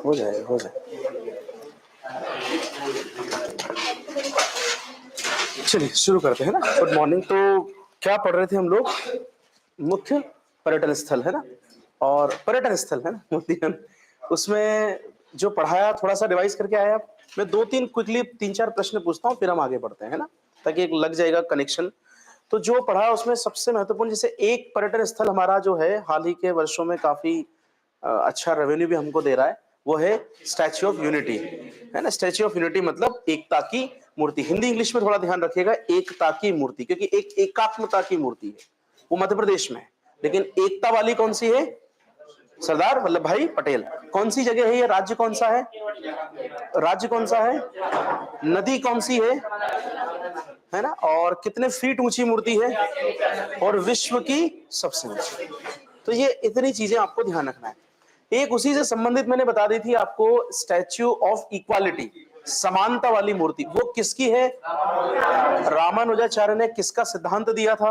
हो जाए हो जाए। चलिए शुरू करते हैं ना। Good morning. तो क्या पढ़ रहे थे हम लोग? मुख्य पर्यटन स्थल है ना, और पर्यटन स्थल है ना मोतीगंज, उसमें जो पढ़ाया थोड़ा सा रिवाइज करके आया आप। मैं दो तीन क्विकली तीन चार प्रश्न पूछता हूँ, फिर हम आगे बढ़ते हैं ना, ताकि एक लग जाएगा कनेक्शन। तो जो पढ़ा उसमें सबसे महत्वपूर्ण, जैसे एक पर्यटन स्थल हमारा जो है हाल ही के वर्षों में काफी अच्छा रेवेन्यू भी हमको दे रहा है, वो है स्टैच्यू ऑफ यूनिटी, है ना। स्टैच्यू ऑफ यूनिटी मतलब एकता की मूर्ति। हिंदी इंग्लिश में थोड़ा ध्यान रखिएगा, एकता की मूर्ति, क्योंकि एक एकात्मता की मूर्ति है, वो मध्य प्रदेश में है। लेकिन एकता वाली कौन सी है? सरदार वल्लभ भाई पटेल। कौन सी जगह है ये? राज्य कौन सा है? राज्य कौन सा है? नदी कौन सी है ना, और कितने फीट ऊंची मूर्ति है, और विश्व की सबसे ऊंची। तो ये इतनी चीजें आपको ध्यान रखना है। एक उसी से संबंधित मैंने बता दी थी आपको, स्टैच्यू ऑफ इक्वालिटी, समानता वाली मूर्ति, वो किसकी है? रामानुजाचार्य ने किसका सिद्धांत दिया था?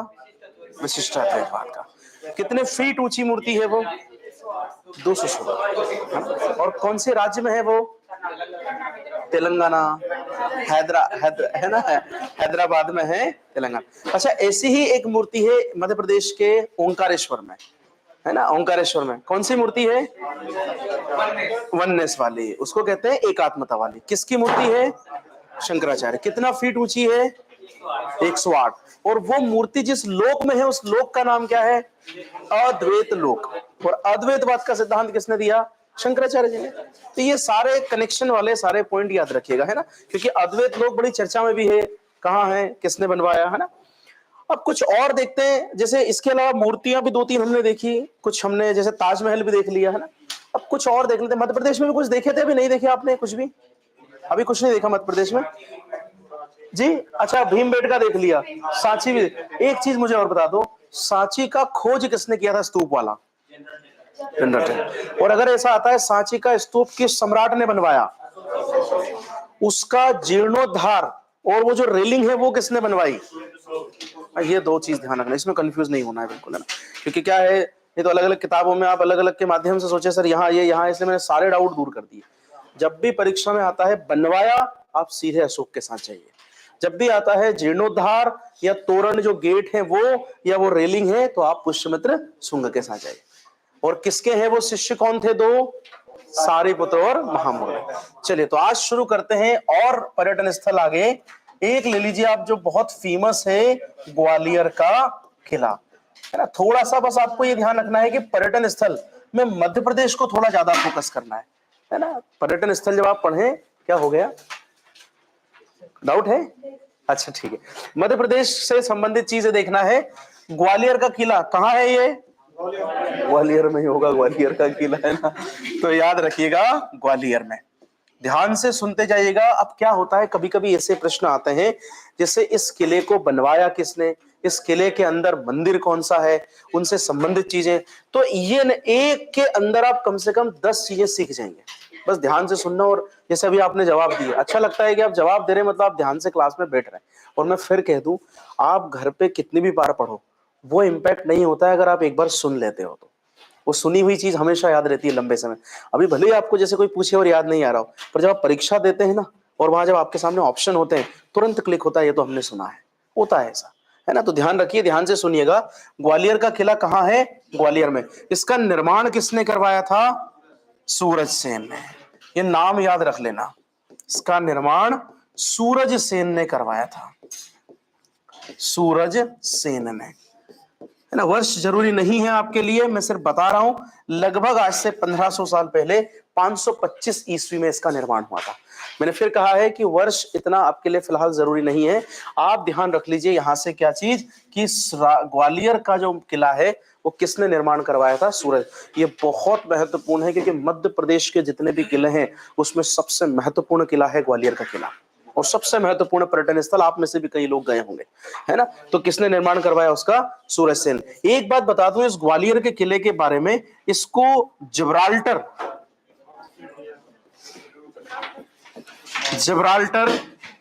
विशिष्टाद्वैतवाद का। कितने फीट ऊंची मूर्ति है वो? 216। और कौन से राज्य में है वो? तेलंगाना, है ना, हैदराबाद में है तेलंगाना। अच्छा, ऐसी ही एक मूर्ति है मध्य प्रदेश के ओंकारेश्वर में, है ना। ओंकारेश्वर में कौन सी मूर्ति है? वननेस वाली, उसको कहते हैं एकात्मता वाली। किसकी मूर्ति है? शंकराचार्य। कितना फीट ऊंची है? 108। और वो मूर्ति जिस लोक में है, उस लोक का नाम क्या है? अद्वैत लोक। और अद्वैतवाद का सिद्धांत किसने दिया? शंकराचार्य जी ने। तो ये सारे कनेक्शन वाले सारे पॉइंट याद रखिएगा, है ना, क्योंकि अद्वैत लोक बड़ी चर्चा में भी है। कहाँ है, किसने बनवाया, है ना। अब कुछ और देखते हैं, जैसे इसके अलावा मूर्तियां भी दो तीन हमने देखी, कुछ हमने जैसे ताजमहल भी देख लिया, है ना। अब कुछ और देख लेते हैं। मध्य प्रदेश में भी कुछ देखे थे, अभी नहीं देखे आपने कुछ भी? अभी कुछ नहीं देखा मध्य प्रदेश में जी? अच्छा, भीमबेटका देख लिया, सांची भी। एक चीज मुझे और बता दो, सांची का खोज किसने किया था स्तूप वाला? और अगर ऐसा आता है सांची का स्तूप किस सम्राट ने बनवाया, उसका जीर्णोद्धार और वो जो रेलिंग है वो किसने बनवाई? ये दो चीज ध्यान रखना, इसमें कंफ्यूज नहीं होना है बिल्कुल, है ना। क्योंकि क्या है, ये तो अलग अलग किताबों में आप अलग अलग के माध्यम से सोचे सर यहाँ ये यहाँ, इसलिए मैंने सारे डाउट दूर कर दिए। जब भी परीक्षा में आता है बनवाया, आप सीधे अशोक के साथ जाइए। जब भी आता है जीर्णोद्धार या तोरण जो गेट है वो, या वो रेलिंग है, तो आप पुष्यमित्र शुंग के साथ जाइए। और किसके हैं वो शिष्य? कौन थे दो? सारिपुत्र और महामौर्य। चलिए, तो आज शुरू करते हैं। और पर्यटन स्थल आगे एक ले लीजिए आप, जो बहुत फेमस है, ग्वालियर का किला, है ना। थोड़ा सा बस आपको ये ध्यान रखना है कि पर्यटन स्थल में मध्य प्रदेश को थोड़ा ज्यादा फोकस करना है ना। पर्यटन स्थल जब आप पढ़ें, क्या हो गया, डाउट है? अच्छा ठीक है, मध्य प्रदेश से संबंधित चीजें देखना है। ग्वालियर का किला कहाँ है? ये ग्वालियर में ही होगा, ग्वालियर का किला, है ना। तो याद रखिएगा, ग्वालियर में। ध्यान से सुनते जाइएगा। अब क्या होता है, कभी कभी ऐसे प्रश्न आते हैं, जैसे इस किले को बनवाया किसने, इस किले के अंदर मंदिर कौन सा है, उनसे संबंधित चीजें। तो ये एक के अंदर आप कम से कम 10 चीजें सीख जाएंगे। बस ध्यान से सुनना। और जैसे अभी आपने जवाब दिया, अच्छा लगता है कि आप जवाब दे रहे हैं, मतलब आप ध्यान से क्लास में बैठ रहे हैं। और मैं फिर कह दूं, आप घर पे कितनी भी बार पढ़ो, वो इम्पैक्ट नहीं होता है अगर आप एक बार सुन लेते हो तो। वो सुनी हुई चीज हमेशा याद रहती है लंबे समय। अभी भले ही आपको जैसे कोई पूछे और याद नहीं आ रहा हो, पर जब आप परीक्षा देते हैं ना, और वहां जब आपके सामने ऑप्शन होते हैं, तुरंत क्लिक होता है, ये तो हमने सुना है, होता है ऐसा, है ना। तो ध्यान रखिए, ध्यान से सुनिएगा। ग्वालियर का किला कहाँ है? ग्वालियर में। इसका निर्माण किसने करवाया था? सूरज सेन ने। ये नाम याद रख लेना, इसका निर्माण सूरज सेन ने करवाया था। सूरज सेन ने, है ना। वर्ष जरूरी नहीं है आपके लिए, मैं सिर्फ बता रहा हूं। लगभग आज से 1500 साल पहले 525 ईस्वी में इसका निर्माण हुआ था। मैंने फिर कहा है कि वर्ष इतना आपके लिए फिलहाल जरूरी नहीं है। आप ध्यान रख लीजिए यहां से क्या चीज, कि ग्वालियर का जो किला है वो किसने निर्माण करवाया था? सूरज। ये बहुत महत्वपूर्ण है, क्योंकि मध्य प्रदेश के जितने भी किले हैं उसमें सबसे महत्वपूर्ण किला है ग्वालियर का किला। और सबसे महत्वपूर्ण पर्यटन स्थल, आप में से भी कई लोग गए होंगे, है ना। तो किसने निर्माण करवाया उसका? सूरज सेन। एक बात बता दूं इस ग्वालियर के किले के बारे में, इसको जिब्राल्टर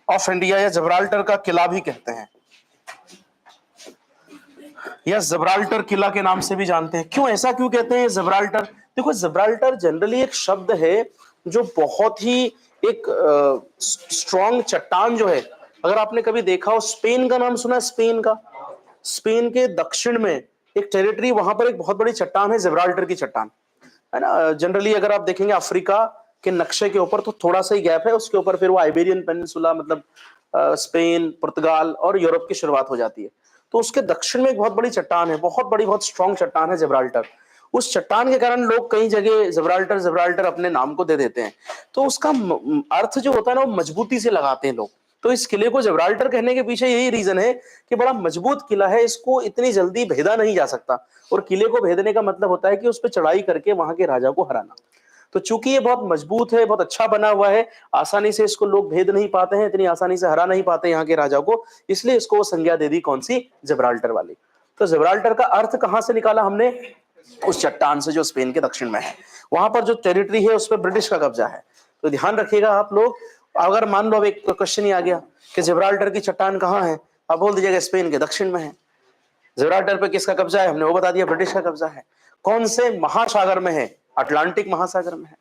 ऑफ इंडिया या जिब्राल्टर का किला भी कहते हैं, या जिब्राल्टर किला के नाम से भी जानते हैं। क्यों, ऐसा क्यों कहते हैं जिब्राल्टर? देखो, जिब्राल्टर जनरली एक शब्द है जो बहुत ही एक स्ट्रॉन्ग चट्टान जो है, अगर आपने कभी देखा हो, स्पेन का नाम सुना है? स्पेन का, स्पेन के दक्षिण में एक टेरिटरी, वहां पर एक बहुत बड़ी चट्टान है, जिब्राल्टर की चट्टान, है ना। जनरली अगर आप देखेंगे अफ्रीका के नक्शे के ऊपर तो थोड़ा सा ही गैप है, उसके ऊपर फिर वो आइबेरियन पेनिनसुला, मतलब स्पेन, पुर्तगाल और यूरोप की शुरुआत हो जाती है। तो उसके दक्षिण में एक बहुत बड़ी चट्टान है, बहुत बड़ी, बहुत स्ट्रॉन्ग चट्टान है जिब्राल्टर। उस चट्टान के कारण लोग कई जगह जिब्राल्टर जिब्राल्टर अपने नाम को दे देते हैं। तो उसका अर्थ जो होता है ना, वो मजबूती से लगाते हैं लोग। तो इस किले को जिब्राल्टर कहने के पीछे यही रीजन है कि बड़ा मजबूत किला है, इसको इतनी जल्दी भेदा नहीं जा सकता। और किले को भेदने का मतलब होता है कि उस पर चढ़ाई करके वहां के राजा को हराना। तो चूंकि ये बहुत मजबूत है, बहुत अच्छा बना हुआ है, आसानी से इसको लोग भेद नहीं पाते हैं, इतनी आसानी से हरा नहीं पाते यहाँ के राजा को, इसलिए इसको वो संज्ञा दे दी, कौन सी? जिब्राल्टर वाली। तो जिब्राल्टर का अर्थ कहां से निकाला हमने? उस चट्टान से जो स्पेन के दक्षिण में है। वहां पर जो टेरिटरी है उस पर ब्रिटिश का कब्जा है। तो ध्यान रखिएगा आप लोग, अगर मान लो अब एक क्वेश्चन ही आ गया कि जिब्राल्टर की चट्टान कहाँ है, आप बोल दीजिएगा स्पेन के दक्षिण में है। जिब्राल्टर पे किसका कब्जा है? हमने वो बता दिया, ब्रिटिश का कब्जा है। कौन से महासागर में है? अटलांटिक महासागर में है।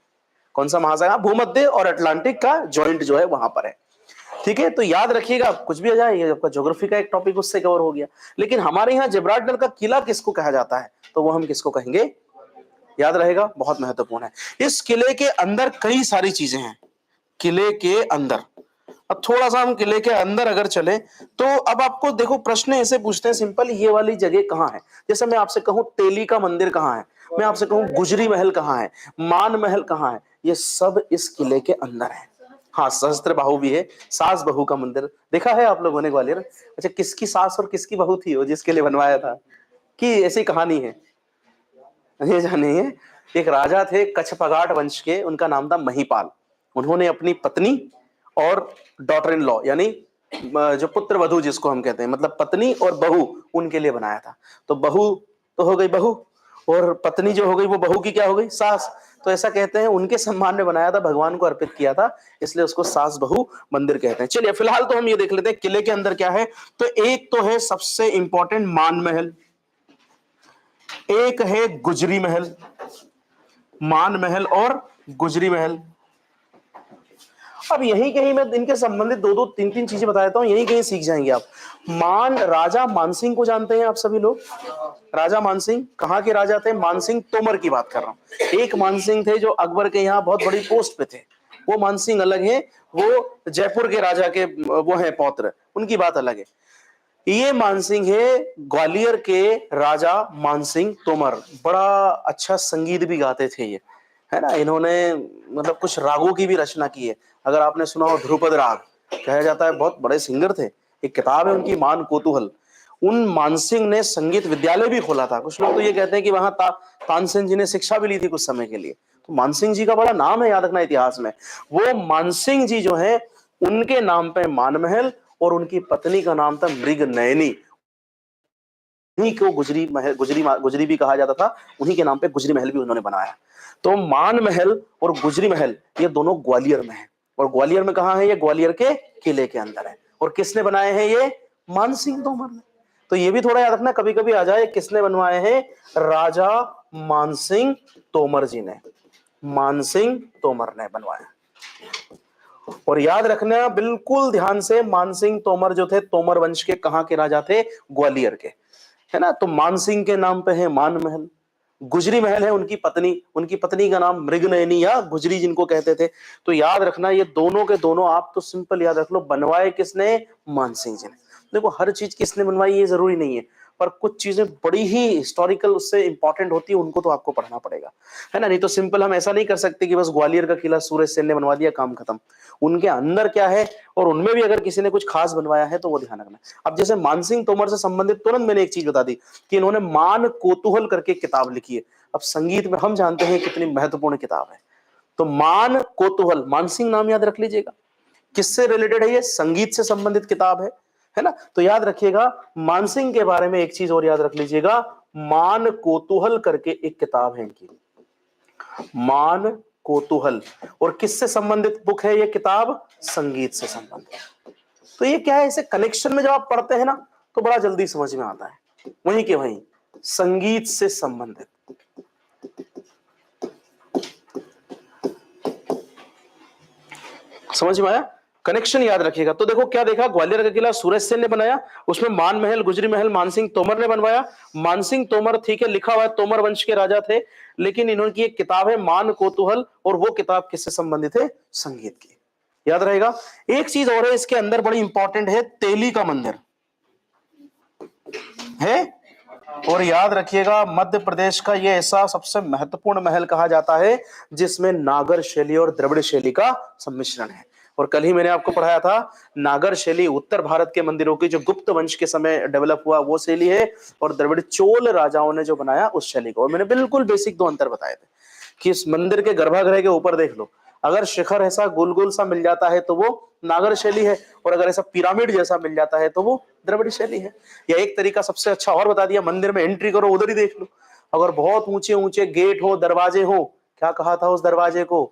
कौन सा महासागर? भूमध्य और अटलांटिक का जॉइंट जो है वहां पर है। ठीक है, तो याद रखिएगा, कुछ भी आ जाए, ये आपका ज्योग्राफी का एक टॉपिक उससे कवर हो गया। लेकिन हमारे यहाँ जिब्राल्टर का किला किसको कहा जाता है, तो वो हम किसको कहेंगे? याद रहेगा, बहुत महत्वपूर्ण है। इस किले के अंदर कई सारी चीजें हैं, किले के अंदर। अब थोड़ा सा हम किले के अंदर अगर चले तो अब आपको देखो, प्रश्न ऐसे पूछते हैं सिंपल, ये वाली जगह कहाँ है? जैसे मैं आपसे कहूं तेली का मंदिर कहाँ है, मैं आपसे कहूं गुजरी महल कहाँ है, मान महल कहाँ है, ये सब इस किले के अंदर है। हाँ, सहस्त्र बाहु भी है, सास बहू का मंदिर देखा है आप लोगों ने ग्वालियर? अच्छा, किसकी सास और किसकी बहू थी वो जिसके लिए बनवाया था, कि ऐसी कहानी है? ये जानिए, एक राजा थे कछपगाट वंश के, उनका नाम था महिपाल। उन्होंने अपनी पत्नी और डॉटर इन लॉ, यानी जो पुत्र वधू जिसको हम कहते हैं, मतलब पत्नी और बहू, उनके लिए बनाया था। तो बहू तो हो गई बहू, और पत्नी जो हो गई वो बहू की क्या हो गई? सास। तो ऐसा कहते हैं उनके सम्मान में बनाया था, भगवान को अर्पित किया था, इसलिए उसको सास बहू मंदिर कहते हैं। चलिए फिलहाल तो हम ये देख लेते हैं किले के अंदर क्या है। तो एक तो है सबसे इंपॉर्टेंट मान महल, एक है गुजरी महल, मान महल और गुजरी महल। अब यही कहीं मैं इनके संबंधित दो दो तीन तीन चीजें बता देता हूं, यही कहीं सीख जाएंगे आप। राजा मानसिंह को जानते हैं आप सभी लोग? राजा मानसिंह कहाँ के राजा थे? मानसिंह तोमर की बात कर रहा हूं। एक मानसिंह थे जो अकबर के यहाँ बहुत बड़ी पोस्ट पे थे, वो मानसिंह अलग है, वो जयपुर के राजा के वो है पौत्र, उनकी बात अलग है। ये मानसिंह है ग्वालियर के राजा मानसिंह तोमर, बड़ा अच्छा संगीत भी गाते थे ये, है ना। इन्होंने मतलब कुछ रागों की भी रचना की है। अगर आपने सुना हो ध्रुपद राग, कहा जाता है बहुत बड़े सिंगर थे। एक किताब है उनकी, मान कोतूहल। उन मानसिंह ने संगीत विद्यालय भी खोला था। कुछ लोग तो ये कहते हैं कि वहां तानसेन जी ने शिक्षा भी ली थी कुछ समय के लिए। तो मानसिंह जी का बड़ा नाम है, याद रखना इतिहास में। वो मानसिंह जी जो है, उनके नाम पे मानमहल, और उनकी पत्नी का नाम था मृग नयनी। उन्हीं को गुजरी महल, गुजरी भी कहा जाता था, उन्हीं के नाम पे गुजरी महल भी उन्होंने बनाया। तो मान महल और गुजरी महल ये दोनों ग्वालियर में है। और ग्वालियर में कहां है? ये ग्वालियर के किले के अंदर है। और किसने बनाए हैं? ये मानसिंह तोमर ने। तो ये भी थोड़ा याद रखना, कभी कभी आ जाए, किसने बनवाए हैं? राजा मानसिंह तोमर जी ने, मानसिंह तोमर ने बनवाया। और याद रखना बिल्कुल ध्यान से, मानसिंह तोमर जो थे, तोमर वंश के कहां के राजा थे? ग्वालियर के, है ना। तो मानसिंह के नाम पे है मान महल, गुजरी महल है उनकी पत्नी का नाम मृगनयनी या गुजरी जिनको कहते थे। तो याद रखना ये दोनों के दोनों, आप तो सिंपल याद रख लो, बनवाए किसने? मानसिंह जी ने। देखो, हर चीज किसने बनवाई ये जरूरी नहीं है, पर कुछ चीजें बड़ी ही हिस्टोरिकल उससे इंपॉर्टेंट होती है, उनको तो आपको पढ़ना पड़ेगा, है ना। नहीं तो सिंपल हम ऐसा नहीं कर सकते कि बस ग्वालियर का किला सूरज सेन ने बनवा दिया, काम खत्म। उनके अंदर क्या है, और उनमें भी अगर किसी ने कुछ खास बनवाया है तो वो ध्यान रखना। अब जैसे मानसिंह तोमर से संबंधित तुरंत मैंने एक चीज बता दी कि इन्होंने मान कोतूहल करके किताब लिखी है। अब संगीत में हम जानते हैं कितनी महत्वपूर्ण किताब है। तो मान कोतूहल, मानसिंह नाम याद रख लीजिएगा। किससे रिलेटेड है? ये संगीत से संबंधित किताब है ना। तो याद रखिएगा, मानसिंह के बारे में एक चीज और याद रख लीजिएगा, मान कोतूहल करके एक किताब है इनकी, मान कोतूहल। और किससे संबंधित बुक है ये किताब? संगीत से संबंधित। तो ये क्या है, इसे कनेक्शन में जब आप पढ़ते हैं ना तो बड़ा जल्दी समझ में आता है, वहीं के वहीं संगीत से संबंधित। समझ में आया? कनेक्शन याद रखिएगा। तो देखो क्या देखा, ग्वालियर का किला सूरज सेन ने बनाया, उसमें मान महल, गुजरी महल मानसिंह तोमर ने बनवाया। मानसिंह तोमर ठीक है, लिखा हुआ है तोमर वंश के राजा थे, लेकिन इन्होंने की एक किताब है मान कौतूहल, और वो किताब किससे संबंधित है? संगीत की। याद रहेगा। एक चीज और है इसके अंदर बड़ी इंपॉर्टेंट है, तेली का मंदिर है। और याद रखिएगा मध्य प्रदेश का ये ऐसा सबसे महत्वपूर्ण महल कहा जाता है जिसमें नागर शैली और द्रविड़ शैली का सम्मिश्रण है। और कल ही मैंने आपको पढ़ाया था, नागर शैली उत्तर भारत के मंदिरों की जो गुप्त वंश के समय डेवलप हुआ वो शैली है, और द्रविड़ चोल राजाओं ने जो बनाया उस शैली को। और मैंने बिल्कुल बेसिक दो अंतर बताए थे कि इस मंदिर के गर्भगृह के ऊपर देख लो, अगर शिखर ऐसा गोल गोल सा मिल जाता है तो वो नागर शैली है, और अगर ऐसा पिरामिड जैसा मिल जाता है तो वो द्रविड़ शैली है। या एक तरीका सबसे अच्छा और बता दिया, मंदिर में एंट्री करो उधर ही देख लो, अगर बहुत ऊंचे ऊंचे गेट हो, दरवाजे हो, क्या कहा था उस दरवाजे को?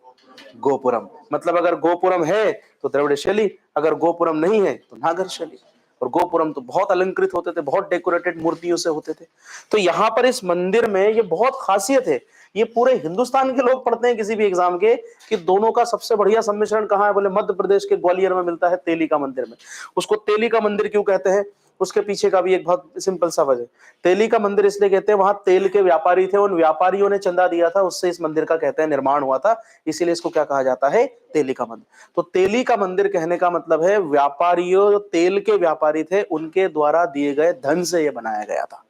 गोपुरम। मतलब अगर गोपुरम है तो द्रविड़ शैली, अगर गोपुरम नहीं है तो नागर शैली। और गोपुरम तो बहुत अलंकृत होते थे, बहुत डेकोरेटेड मूर्तियों से होते थे। तो यहां पर इस मंदिर में ये बहुत खासियत है, ये पूरे हिंदुस्तान के लोग पढ़ते हैं किसी भी एग्जाम के, कि दोनों का सबसे बढ़िया सम्मिश्रण कहाँ है? बोले मध्य प्रदेश के ग्वालियर में मिलता है, तेली का मंदिर में। उसको तेली का मंदिर क्यों कहते हैं? उसके पीछे का भी एक बहुत सिंपल सा वजह। तेली का मंदिर इसलिए कहते हैं, वहां तेल के व्यापारी थे, उन व्यापारियों ने चंदा दिया था, उससे इस मंदिर का कहते हैं निर्माण हुआ था, इसीलिए इसको क्या कहा जाता है? तेली का मंदिर। तो तेली का मंदिर कहने का मतलब है व्यापारियों, जो तेल के व्यापारी थे, उनके द्वारा दिए गए धन से यह बनाया गया था।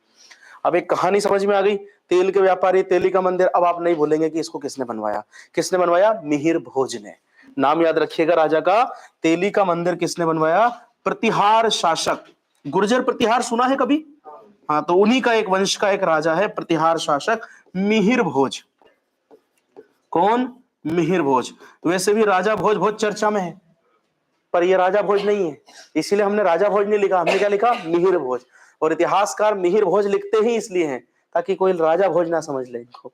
अब एक कहानी समझ में आ गई, तेल के व्यापारी, तेली का मंदिर। अब आप नहीं भूलेंगे कि इसको किसने बनवाया? किसने बनवाया? मिहिर भोज ने। नाम याद रखिएगा राजा का। तेली का मंदिर किसने बनवाया? प्रतिहार शासक, गुर्जर प्रतिहार सुना है कभी? हाँ, तो उन्हीं का एक वंश का एक राजा है प्रतिहार शासक मिहिर भोज। कौन? मिहिर भोज। वैसे भी राजा भोज बहुत चर्चा में है, पर ये राजा भोज नहीं है, इसीलिए हमने राजा भोज नहीं लिखा, हमने क्या लिखा? मिहिर भोज। और इतिहासकार मिहिर भोज लिखते ही इसलिए हैं ताकि कोई राजा भोज ना समझ ले इनको।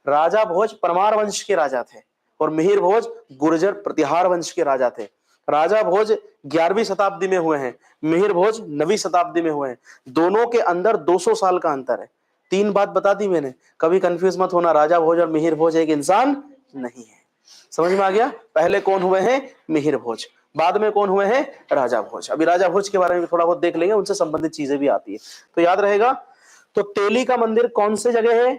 राजा भोज परमार वंश के राजा थे, और मिहिर भोज गुर्जर प्रतिहार वंश के राजा थे। राजा भोज 11वीं शताब्दी में हुए हैं, मिहिर भोज 9वीं शताब्दी में हुए हैं। दोनों के अंदर 200 साल का अंतर है। 3 बात बता दी मैंने, कभी कंफ्यूज मत होना, राजा भोज और मिहिर भोज एक इंसान नहीं है। समझ में आ गया? पहले कौन हुए हैं? मिहिर भोज, बाद में कौन हुए हैं? राजा भोज। अभी राजा भोज के बारे में थोड़ा बहुत देख लेंगे, उनसे संबंधित चीजें भी आती है, तो याद रहेगा। तो तेली का मंदिर कौन से जगह है?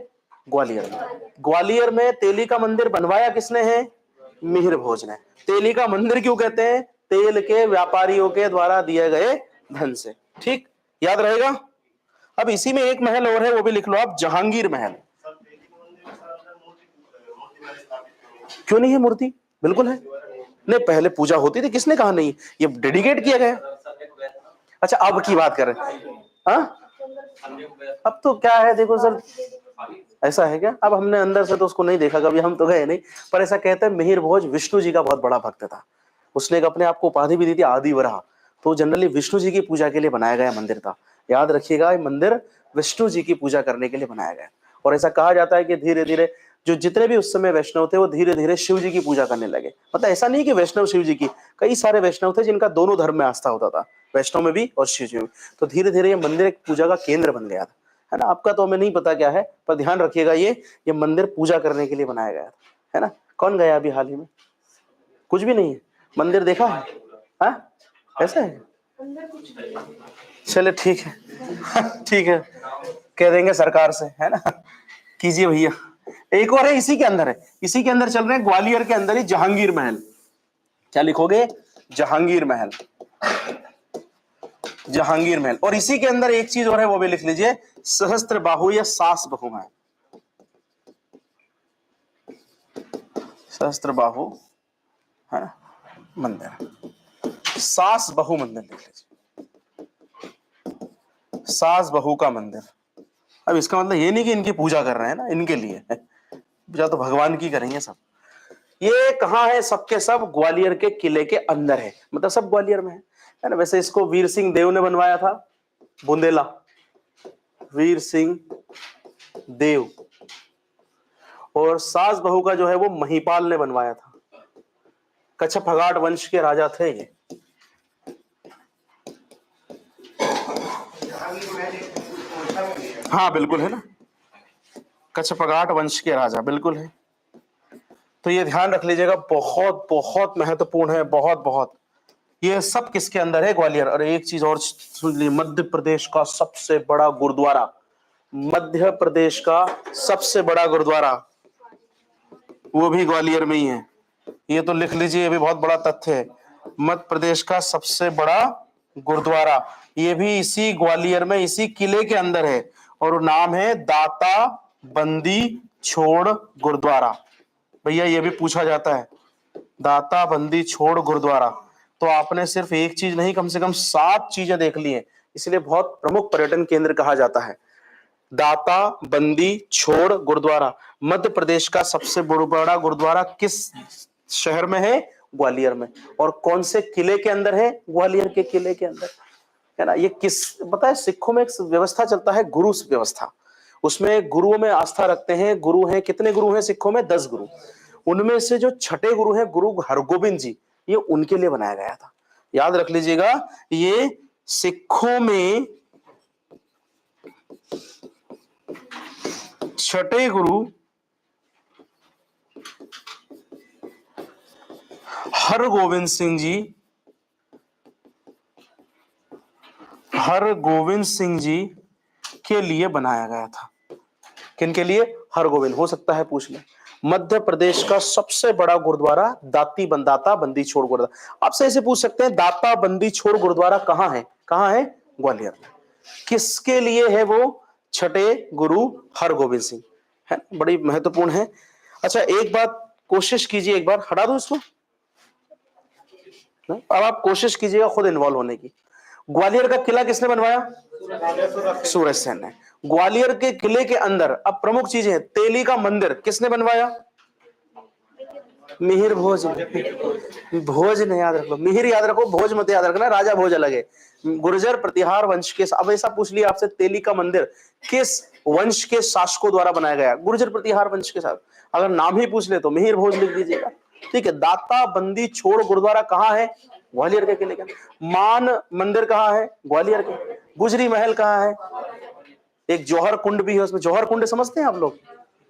ग्वालियर में। ग्वालियर में तेली का मंदिर बनवाया किसने है? मिहिर भोज ने। तेली का मंदिर क्यों कहते हैं? तेल के व्यापारियों के द्वारा दिए गए धन से। ठीक, याद रहेगा। अब इसी में एक महल और है, वो भी लिख लो आप, जहांगीर महल। क्यों नहीं है मूर्ति? बिल्कुल है। नहीं, पहले पूजा होती थी, किसने कहा नहीं? ये डेडिकेट किया गया। अच्छा, अब की बात कर रहे हैं? हाँ, अब तो क्या है, देखो सर, ऐसा है क्या? अब हमने अंदर से तो उसको नहीं देखा कभी, हम तो गए नहीं, पर ऐसा कहते हैं मिहिर भोज विष्णु जी का बहुत बड़ा भक्त था। उसने एक अपने आप को उपाधि भी दी थी, आदि वराह। तो जनरली विष्णु जी की पूजा के लिए बनाया गया मंदिर था। याद रखिएगा, ये मंदिर विष्णु जी की पूजा करने के लिए बनाया गया। और ऐसा कहा जाता है कि धीरे धीरे जो जितने भी उस समय वैष्णव थे वो धीरे धीरे शिव जी की पूजा करने लगे। मतलब ऐसा नहीं कि वैष्णव शिव जी की, कई सारे वैष्णव थे जिनका दोनों धर्म में आस्था होता था, वैष्णव में भी और शिव जी में। तो धीरे धीरे ये मंदिर एक पूजा का केंद्र बन गया था, है ना। आपका तो हमें नहीं पता क्या है, पर ध्यान रखिएगा ये मंदिर पूजा करने के लिए बनाया गया था, है ना। कौन गया अभी हाल ही में? कुछ भी नहीं है, मंदिर देखा है? हाँ, ऐसा है। चले ठीक है ठीक है, कह देंगे सरकार से, है ना। कीजिए भैया। एक और है, इसी के अंदर है, इसी के अंदर चल रहे हैं, ग्वालियर के अंदर ही जहांगीर महल। क्या लिखोगे? जहांगीर महल। जहांगीर महल। और इसी के अंदर एक चीज और है, वो भी लिख लीजिए, सहस्त्र बाहु या सास बहु महल। सहस्त्र बाहु, है ना, मंदिर, सास बहु मंदिर लिख लीजिए, सास बहू का मंदिर। अब इसका मतलब ये नहीं कि इनकी पूजा कर रहे हैं ना, इनके लिए पूजा तो भगवान की करेंगे सब। ये कहाँ है? सबके सब ग्वालियर के किले के अंदर है, मतलब सब ग्वालियर में है ना। वैसे इसको वीर सिंह देव ने बनवाया था, बुंदेला, वीर सिंह देव। और सास बहू का जो है वो महिपाल ने बनवाया था। कच्छ फगाट वंश के राजा थे ये। हाँ बिल्कुल है ना, कच्छ फगाट वंश के राजा, बिल्कुल है। तो ये ध्यान रख लीजिएगा, बहुत बहुत महत्वपूर्ण है, बहुत बहुत। ये सब किसके अंदर है? ग्वालियर। और एक चीज और सुन ली, मध्य प्रदेश का सबसे बड़ा गुरुद्वारा, मध्य प्रदेश का सबसे बड़ा गुरुद्वारा वो भी ग्वालियर में ही है। ये तो लिख लीजिए, ये भी बहुत बड़ा तथ्य है। मध्य प्रदेश का सबसे बड़ा गुरुद्वारा ये भी इसी ग्वालियर में, इसी किले के अंदर है, और नाम है दाता बंदी छोड़ गुरुद्वारा। भैया ये भी पूछा जाता है, दाता बंदी छोड़ गुरुद्वारा। तो आपने सिर्फ एक चीज नहीं, कम से कम 7 चीजें देख ली हैं, इसलिए बहुत प्रमुख पर्यटन केंद्र कहा जाता है। दाता बंदी छोड़ गुरुद्वारा, मध्य प्रदेश का सबसे बड़ा गुरुद्वारा किस शहर में है? ग्वालियर में। और कौन से किले के अंदर है? ग्वालियर के किले के अंदर, है ना। ये किस पता है, सिखों में एक व्यवस्था चलता है, गुरु व्यवस्था। उसमें गुरुओं में आस्था रखते हैं। गुरु हैं, कितने गुरु हैं सिखों में? 10 गुरु। उनमें से जो छठे गुरु हैं गुरु हरगोविंद जी, ये उनके लिए बनाया गया था। याद रख लीजिएगा, ये सिखों में छठे गुरु हरगोविंद सिंह जी, हरगोविंद सिंह जी के लिए बनाया गया था। किन के लिए? हरगोविंद। हो सकता है पूछ लें, मध्य प्रदेश का सबसे बड़ा गुरुद्वारा दाता बंदी छोड़ गुरुद्वारा। आपसे ऐसे पूछ सकते हैं, दाता बंदी छोड़ गुरुद्वारा कहां है? कहां है? ग्वालियर में। किसके लिए है वो? छठे गुरु हरगोविंद सिंह, है, बड़ी महत्वपूर्ण है। अच्छा एक बात कोशिश कीजिए, एक बार हटा दो इसको, अब आप कोशिश कीजिएगा खुद इन्वॉल्व होने की। ग्वालियर का किला किसने बनवाया? सूरज सेन ने। ग्वालियर के किले के अंदर अब प्रमुख चीजें, तेली का मंदिर किसने बनवाया? मिहिर भोज। भोज नहीं याद रखो, मिहिर याद रखो, भोज मत याद रखना, राजा भोज अलग है। गुर्जर प्रतिहार वंश के, अब ऐसा पूछ लिया आपसे, तेली का मंदिर किस वंश के शासकों द्वारा बनाया गया? गुर्जर प्रतिहार वंश के साथ। अगर नाम ही पूछ ले तो मिहिर भोज लिख दीजिएगा, ठीक है। दाता बंदी छोड़ गुरुद्वारा कहां है? ग्वालियर के किले के। मान मंदिर कहां है? ग्वालियर के। गुजरी महल कहां है? एक जौहर कुंड भी है उसमें। जौहर कुंड समझते हैं आप लोग?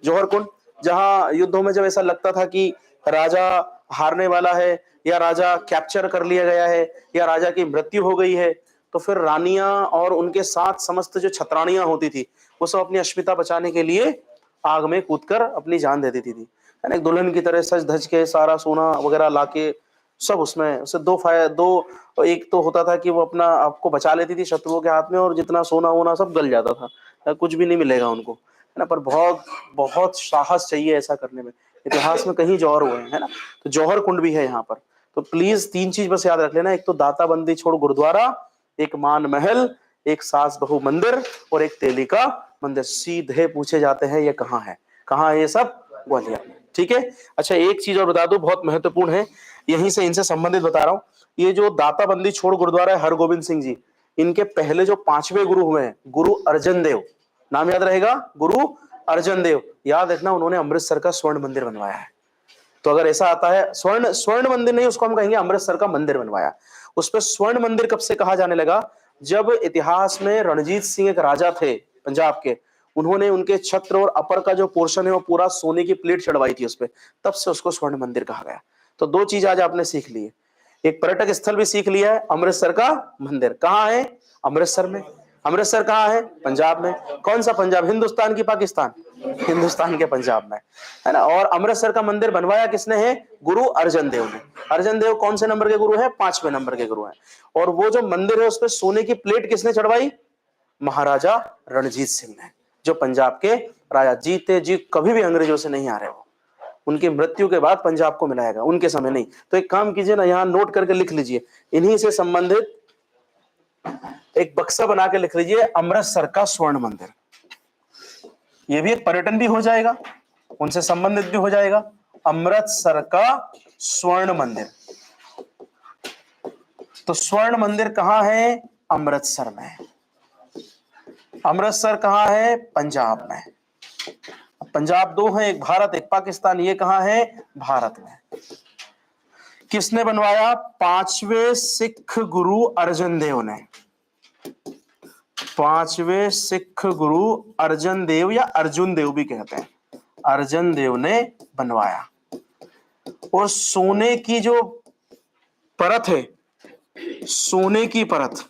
जौहर कुंड, जहां युद्धों में जब ऐसा लगता था कि राजा हारने वाला है, या राजा कैप्चर कर लिया गया है, या राजा की मृत्यु हो गई है, तो फिर रानियां और उनके साथ समस्त जो छतरानियां होती थी, वो सब अपनी अस्मिता बचाने के लिए आग में कूदकर अपनी जान दे देती थी। एक दुल्हन की तरह सज धज के सारा सोना वगैरह लाके सब उसमें, उसे दो, एक तो होता था कि वो अपना आपको बचा लेती थी शत्रुओं के हाथ में, और जितना सोना वोना सब गल जाता था, कुछ भी नहीं मिलेगा उनको, है ना। पर बहुत बहुत साहस चाहिए ऐसा करने में, इतिहास में कहीं जौहर हुए हैं, है ना। तो जौहर कुंड भी है यहाँ पर। तो प्लीज 3 चीज बस याद रख लेना, एक तो दाता बंदी छोड़ गुरुद्वारा, एक मान महल, एक सास बहू मंदिर, और एक तेली का मंदिर। सीधे पूछे जाते हैं ये कहाँ है? कहाँ है ये सब? ग्वालियर में, ठीक है। अच्छा एक चीज और बता दो, बहुत महत्वपूर्ण है, यहीं से इनसे संबंधित बता रहा हूं। ये जो दाता बंदी छोड़ गुरुद्वारा है हरगोविंद सिंह जी, इनके पहले जो 5वें गुरु हुए हैं, गुरु अर्जन देव, नाम याद रहेगा, गुरु अर्जन देव। याद रखना, उन्होंने अमृतसर का स्वर्ण मंदिर बनवाया है। तो अगर ऐसा आता है, स्वर्ण मंदिर नहीं, उसको हम कहेंगे अमृतसर का मंदिर बनवाया। उस पर स्वर्ण मंदिर कब से कहा जाने लगा? जब इतिहास में रणजीत सिंह एक राजा थे पंजाब के, उन्होंने उनके छत्र और अपर का जो पोर्शन है वो पूरा सोने की प्लेट चढ़वाई थी उस पर, तब से उसको स्वर्ण मंदिर कहा गया। तो 2 चीज आज आपने सीख ली है, एक पर्यटक स्थल भी सीख लिया है, अमृतसर का मंदिर कहाँ है? अमृतसर में। अमृतसर कहाँ है? पंजाब में। कौन सा पंजाब? हिंदुस्तान की पाकिस्तान? हिंदुस्तान के पंजाब में, है ना। और अमृतसर का मंदिर बनवाया किसने है? गुरु अर्जन देव ने। अर्जन देव कौन से नंबर के गुरु है? 5वें नंबर के गुरु हैं। और वो जो मंदिर है उस पर सोने की प्लेट किसने चढ़वाई? महाराजा रणजीत सिंह ने, जो पंजाब के राजा, जीते जी कभी भी अंग्रेजों से नहीं आ रहे हो, उनकी मृत्यु के बाद पंजाब को मिलाएगा, उनके समय नहीं। तो एक काम कीजिए ना, यहां नोट करके लिख लीजिए, इन्हीं से संबंधित एक बक्सा बना के लिख लीजिए, अमृतसर का स्वर्ण मंदिर। ये भी एक पर्यटन भी हो जाएगा, उनसे संबंधित भी हो जाएगा, अमृतसर का स्वर्ण मंदिर। तो स्वर्ण मंदिर कहां है? अमृतसर में। अमृतसर कहां है? पंजाब में। पंजाब 2 है, एक भारत एक पाकिस्तान, ये कहां है? भारत में। किसने बनवाया? 5वें सिख गुरु अर्जन देव ने। 5वें सिख गुरु अर्जन देव, या अर्जुन देव भी कहते हैं, अर्जन देव ने बनवाया। और सोने की जो परत है, सोने की परत,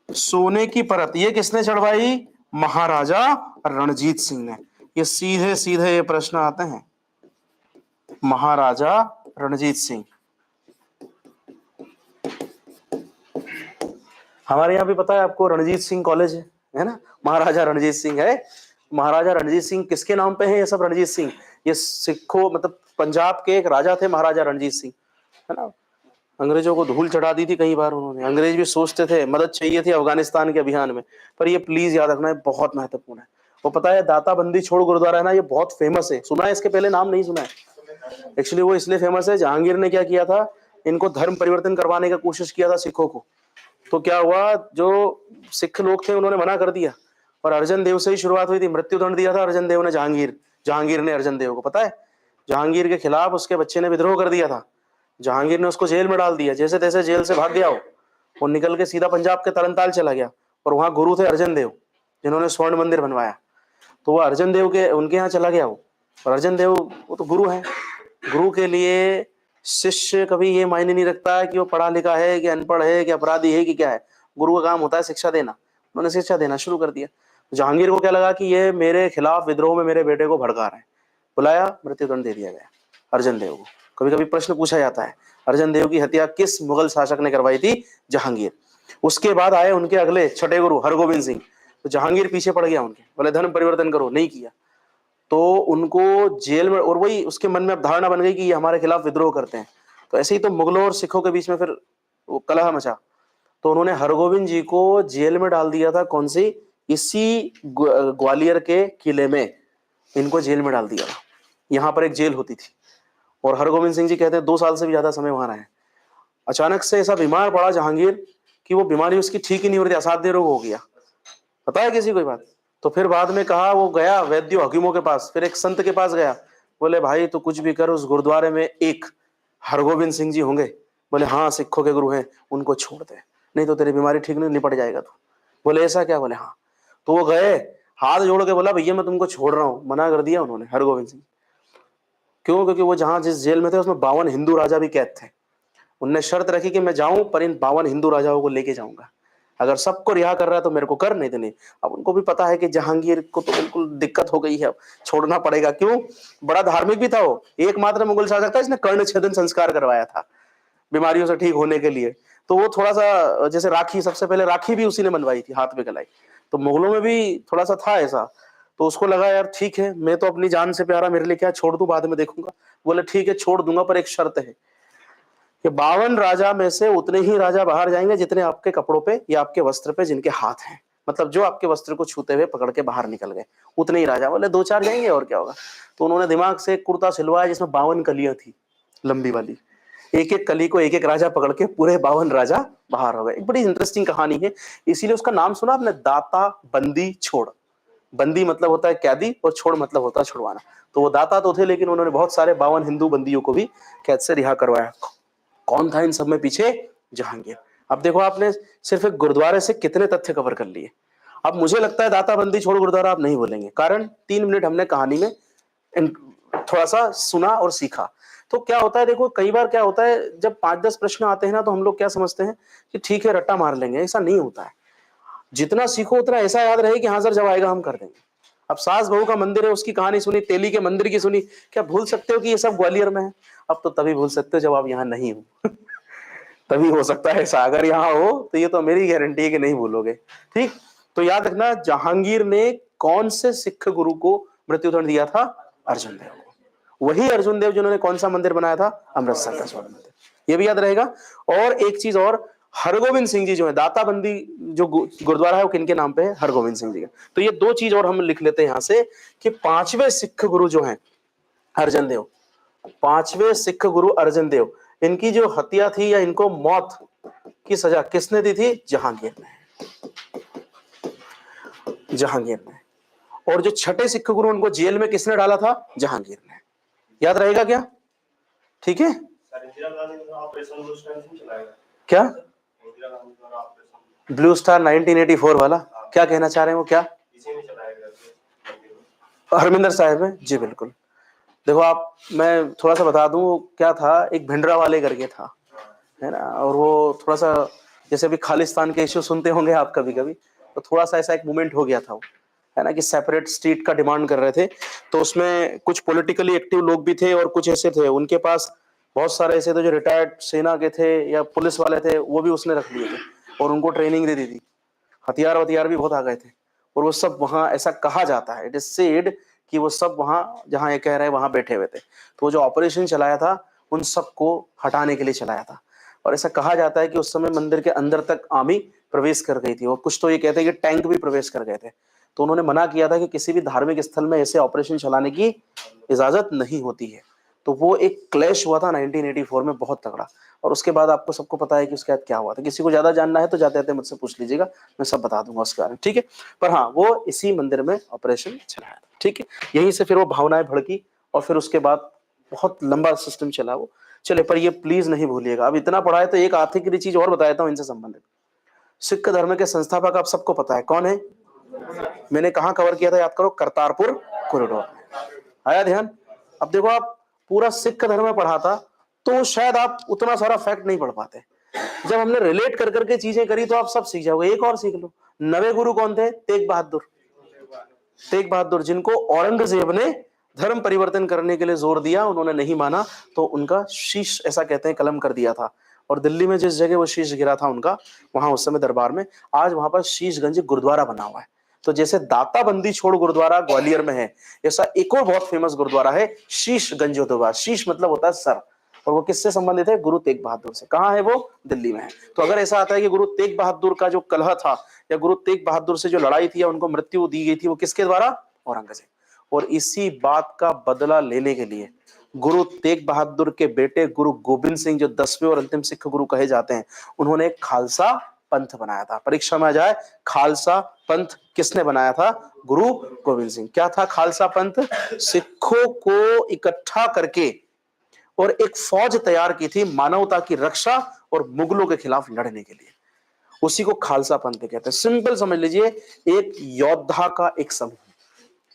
सोने की परत ये किसने चढ़वाई? महाराजा रणजीत सिंह ने। ये सीधे सीधे ये प्रश्न आते हैं, महाराजा रणजीत सिंह। हमारे यहाँ भी पता है आपको, रणजीत सिंह कॉलेज है ना, महाराजा रणजीत सिंह है। महाराजा रणजीत सिंह किसके नाम पे है ये सब? रणजीत सिंह ये सिखों मतलब पंजाब के एक राजा थे महाराजा रणजीत सिंह, है ना। अंग्रेजों को धूल चढ़ा दी थी कई बार उन्होंने। अंग्रेज भी सोचते थे मदद चाहिए थी अफगानिस्तान के अभियान में, पर ये प्लीज याद रखना है बहुत महत्वपूर्ण है। वो पता है दाता बंदी छोड़ गुरुद्वारा है ना, ये बहुत फेमस है, सुना है इसके पहले? नाम नहीं सुना है। एक्चुअली वो इसलिए फेमस है, जहांगीर ने क्या किया था, इनको धर्म परिवर्तन करवाने का कोशिश किया था सिखों को। तो क्या हुआ, जो सिख लोग थे उन्होंने मना कर दिया, और अर्जन देव से ही शुरुआत हुई थी। मृत्युदंड दिया था अर्जन देव ने, जहांगीर ने अर्जन देव को, पता है जहांगीर के खिलाफ उसके बच्चे ने विद्रोह कर दिया था। जहांगीर ने उसको जेल में डाल दिया, जैसे तैसे जेल से भाग गया वो निकल के सीधा पंजाब के तरनताल चला गया, और वहां गुरु थे अर्जन देव जिन्होंने स्वर्ण मंदिर बनवाया। तो वो अर्जन देव के उनके यहाँ चला गया वो, और अर्जन देव वो तो गुरु है, गुरु के लिए शिष्य कभी ये मायने नहीं रखता है कि वो पढ़ा लिखा है कि अनपढ़ है कि अपराधी है कि क्या है। गुरु का काम होता है शिक्षा देना। उन्होंने शिक्षा देना शुरू कर दिया। जहांगीर को क्या लगा कि ये मेरे खिलाफ विद्रोह में मेरे बेटे को भड़का रहे हैं, बुलाया, मृत्युदंड दे दिया गया अर्जन देव को। कभी कभी प्रश्न पूछा जाता है, अर्जन देव की हत्या किस मुगल शासक ने करवाई थी? जहांगीर। उसके बाद आए उनके अगले छठे गुरु हरगोविंद सिंह। तो जहांगीर पीछे पड़ गया उनके, बोले धर्म परिवर्तन करो, नहीं किया तो उनको जेल में, और वही उसके मन में अब धारणा बन गई कि ये हमारे खिलाफ विद्रोह करते हैं। तो ऐसे ही तो मुगलों और सिखों के बीच में फिर वो कलह मचा। तो उन्होंने हरगोविंद जी को जेल में डाल दिया था। कौन सी? इसी ग्वालियर के किले में इनको जेल में डाल दिया था। यहाँ पर एक जेल होती थी, और हरगोविंद सिंह जी कहते हैं 2 साल से भी ज्यादा समय वहां रहे। अचानक से ऐसा बीमार पड़ा जहांगीर कि वो बीमारी उसकी ठीक ही नहीं हो रही थी, असाध्य रोग हो गया। पता है किसी कोई बात? तो फिर बाद में कहा, वो गया वैद्यों हकीमों के पास, फिर एक संत के पास गया। बोले भाई तू कुछ भी कर, उस गुरुद्वारे में एक हरगोविंद सिंह जी होंगे? बोले हाँ, सिखों के गुरु हैं, उनको छोड़ दे, नहीं तो तेरी बीमारी ठीक नहीं, निपट जाएगा तू। बोले ऐसा क्या? बोले हाँ। तो वो गए, हाथ जोड़ के बोला भैया मैं तुमको छोड़ रहा हूँ। मना कर दिया उन्होंने हरगोविंद सिंह। क्यों? क्योंकि वो जहां जिस जेल में थे उसमें 52 हिंदू राजा भी कैद थे। उनने शर्त रखी कि मैं जाऊं पर इन 52 हिंदू राजाओं को लेके जाऊंगा, अगर सबको रिहा कर रहा है तो मेरे को कर, नहीं तो नहीं। अब उनको भी पता है कि जहांगीर को तो बिल्कुल दिक्कत हो गई है, अब छोड़ना पड़ेगा। क्यों? बड़ा धार्मिक भी था वो, एकमात्र मुगल शासक था जिसने कर्ण छेदन संस्कार करवाया था बीमारियों से ठीक होने के लिए। तो वो थोड़ा सा, जैसे राखी, सबसे पहले राखी भी उसी ने बनवाई थी, हाथ में गलाई। तो मुगलों में भी थोड़ा सा था ऐसा। तो उसको लगा यार ठीक है, मैं तो अपनी जान से प्यारा, मेरे लिए क्या, छोड़ दूं, बाद में देखूंगा। बोले ठीक है छोड़ दूंगा, पर एक शर्त है कि 52 राजा में से उतने ही राजा बाहर जाएंगे जितने आपके कपड़ों पे या आपके वस्त्र पे जिनके हाथ हैं, मतलब जो आपके वस्त्र को छूते हुए पकड़ के बाहर निकल गए, उतने ही राजा। बोले 2-4 जाएंगे और क्या होगा। तो उन्होंने दिमाग से एक कुर्ता सिलवाया जिसमें 52 कलियां थी, लंबी वाली। एक एक कली को एक एक राजा पकड़ के पूरे 52 राजा बाहर हो गए। एक बड़ी इंटरेस्टिंग कहानी है, इसीलिए उसका नाम सुना आपने, दाता बंदी छोड़। बंदी मतलब होता है कैदी, और छोड़ मतलब होता है छुड़वाना। तो वो दाता तो थे, लेकिन उन्होंने बहुत सारे 52 हिंदू बंदियों को भी कैद से रिहा करवाया। कौन था इन सब में पीछे? जहांगीर। अब देखो आपने सिर्फ एक गुरुद्वारे से कितने तथ्य कवर कर लिए। अब मुझे लगता है दाता बंदी छोड़ गुरुद्वारा आप नहीं बोलेंगे, कारण 3 मिनट हमने कहानी में थोड़ा सा सुना और सीखा। तो क्या होता है, देखो कई बार क्या होता है, जब 5-10 प्रश्न आते हैं ना, तो हम लोग क्या समझते हैं कि ठीक है रट्टा मार लेंगे। ऐसा नहीं होता है। जितना सीखो उतना ऐसा याद रहे कि हाँ सर जब आएगा हम कर देंगे। अब सास बहू का मंदिर है, उसकी कहानी सुनी, तेली के मंदिर की सुनी, क्या भूल सकते हो कि ये सब ग्वालियर में है? अब तो तभी भूल सकते हो जब आप यहाँ नहीं हो। तभी हो सकता है ऐसा, अगर यहाँ हो तो ये तो मेरी गारंटी है कि नहीं भूलोगे। ठीक, तो याद रखना, जहांगीर ने कौन से सिख गुरु को मृत्युदंड दिया था? अर्जुन देव को। वही अर्जुन देव जिन्होंने कौन सा मंदिर बनाया था? अमृतसर का स्वर्ण मंदिर। ये भी याद रहेगा। और एक चीज और, हरगोविंद सिंह जी जो है, दाता बंदी जो गुरुद्वारा है वो किनके नाम पे है? हरगोविंद सिंह जी का। तो ये 2 चीज और हम लिख लेते हैं यहां से कि 5वें सिख गुरु जो हैं अर्जन देव, 5वें सिख गुरु अर्जन देव, इनकी जो हत्या थी या इनको मौत की सजा किसने दी थी? जहांगीर ने। जहांगीर ने। और जो छठे सिख गुरु उनको जेल में किसने डाला था? जहांगीर ने। याद रहेगा क्या? ठीक है। क्या ब्लू स्टार 1984 वाला क्या कहना चाह रहे हैं वो? क्या हरमिंदर साहब है जी, बिल्कुल। देखो आप, मैं थोड़ा सा बता दूं क्या था, एक भिंडरा वाले करके था, है ना, और वो थोड़ा सा, जैसे अभी खालिस्तान के इश्यू सुनते होंगे आप कभी कभी, तो थोड़ा सा ऐसा एक मूवमेंट हो गया था वो, है ना, कि सेपरेट स्टेट का डिमांड कर रहे थे। तो उसमें कुछ पॉलिटिकली एक्टिव लोग भी थे और कुछ ऐसे थे, उनके पास बहुत सारे ऐसे थे जो रिटायर्ड सेना के थे या पुलिस वाले थे, वो भी उसने रख लिए थे और उनको ट्रेनिंग दे दी थी। हथियार वथियार भी बहुत आ गए थे, और वो सब वहां, ऐसा कहा जाता है, इट इज सेड कि वो सब वहां, जहां ये कह रहे हैं वहां बैठे हुए थे। तो वो जो ऑपरेशन चलाया था उन सबको हटाने के लिए चलाया था, और ऐसा कहा जाता है कि उस समय मंदिर के अंदर तक आर्मी प्रवेश कर गई थी, और कुछ तो ये कहते हैं कि टैंक भी प्रवेश कर गए थे। तो उन्होंने मना किया था कि किसी भी धार्मिक स्थल में ऐसे ऑपरेशन चलाने की इजाजत नहीं होती है। तो वो एक क्लैश हुआ था 1984 में, बहुत तगड़ा। और उसके बाद आपको सबको पता है कि उसके बाद क्या हुआ था। किसी को ज्यादा जानना है तो जाते जाते मुझसे पूछ लीजिएगा, मैं सब बता दूंगा उसके बारे में, ठीक है। पर हाँ, वो इसी मंदिर में ऑपरेशन चलाया था, ठीक है। यहीं से फिर वो भावनाएं भड़की, और फिर उसके बाद बहुत लंबा सिस्टम चला वो। चले, पर ये प्लीज नहीं भूलिएगा, अब इतना पढ़ा है तो एक आखिरी चीज और बता देता हूँ इनसे संबंधित। सिख धर्म के संस्थापक आप सबको पता है कौन है? मैंने कहाँ कवर किया था, याद करो, करतारपुर कॉरिडोर। आया ध्यान? अब देखो आप, पूरा सिख धर्म में पढ़ा था तो शायद आप उतना सारा फैक्ट नहीं पढ़ पाते। जब हमने रिलेट कर करके चीजें करी तो आप सब सीख जाओगे। एक और सीख लो, नवे गुरु कौन थे? तेग बहादुर। तेग बहादुर, जिनको औरंगजेब ने धर्म परिवर्तन करने के लिए जोर दिया, उन्होंने नहीं माना, तो उनका शीश, ऐसा कहते हैं, कलम कर दिया था। और दिल्ली में जिस जगह वो शीश गिरा था उनका, वहां उस समय दरबार में, आज वहां पर शीशगंज गुरुद्वारा बना हुआ है। तो जैसे दाता बंदी छोड़ गुरुद्वारा ग्वालियर में है, ऐसा एक और बहुत फेमस गुरुद्वारा है शीशगंज गुरुद्वारा। शीश मतलब होता है सर, और वो किससे संबंधित है? गुरु तेग बहादुर से। कहाँ है वो? दिल्ली में है। तो अगर ऐसा आता है कि गुरु तेग बहादुर का जो कलह था, या गुरु तेग बहादुर से जो लड़ाई थी या उनको मृत्यु दी गई थी, वो किसके द्वारा? औरंगजेब। और इसी बात का बदला लेने के लिए गुरु तेग बहादुर के बेटे गुरु गोविंद सिंह, जो 10वें और अंतिम सिख गुरु कहे जाते हैं, उन्होंने खालसा पंथ बनाया था। परीक्षा में आ जाए, खालसा पंथ किसने बनाया था? गुरु गोविंद सिंह। क्या था खालसा पंथ? सिखों को इकट्ठा करके और एक फौज तैयार की थी मानवता की रक्षा और मुगलों के खिलाफ लड़ने के लिए। उसी को खालसा पंथ कहते हैं। सिंपल समझ लीजिए, एक योद्धा का एक समूह,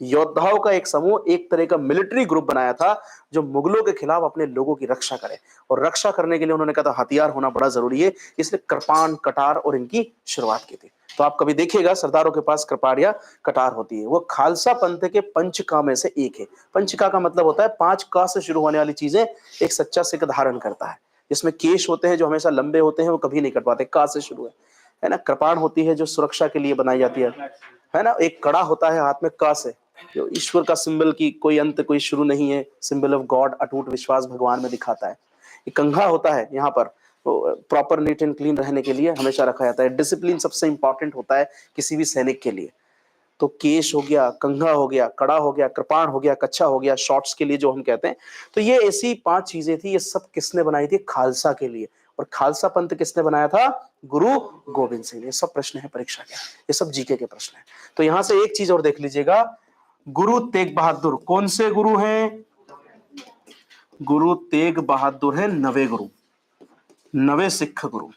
योद्धाओं का एक समूह, एक तरह का मिलिट्री ग्रुप बनाया था जो मुगलों के खिलाफ अपने लोगों की रक्षा करे। और रक्षा करने के लिए उन्होंने कहा था हथियार होना बड़ा जरूरी है, इसलिए कृपान, कटार और इनकी शुरुआत की थी। तो आप कभी देखिएगा सरदारों के पास कृपाण या कटार होती है। वो खालसा पंथ के पंचका में से एक है। पंचका का मतलब होता है 5 का से शुरू होने वाली चीजें एक सच्चा सिख धारण करता है। जिसमें केश होते हैं जो हमेशा लंबे होते हैं, वो कभी नहीं कटवाते, का से शुरू है ना। कृपाण होती है जो सुरक्षा के लिए बनाई जाती है ना। एक कड़ा होता है हाथ में, का से, जो ईश्वर का सिंबल की कोई अंत कोई शुरू नहीं है, सिंबल ऑफ गॉड, अटूट विश्वास भगवान में दिखाता है। एक कंघा होता है यहाँ पर, प्रॉपर नीट एंड क्लीन रहने के लिए हमेशा रखा जाता है। डिसिप्लिन सबसे इंपॉर्टेंट होता है किसी भी सैनिक के लिए। तो केश हो गया, कंघा हो गया, कड़ा हो गया, कृपाण हो गया, कच्छा हो गया, शॉर्ट्स के लिए जो हम कहते हैं। तो ये ऐसी 5 चीजें थी। ये सब किसने बनाई थी? खालसा के लिए। और खालसा पंथ किसने बनाया था? गुरु गोविंद सिंह। ये सब प्रश्न है परीक्षा के, ये सब जीके के प्रश्न है। तो यहां से एक चीज और देख लीजिएगा, गुरु तेग बहादुर कौन से गुरु हैं? गुरु तेग बहादुर है नवे गुरु, नवे सिख गुरु,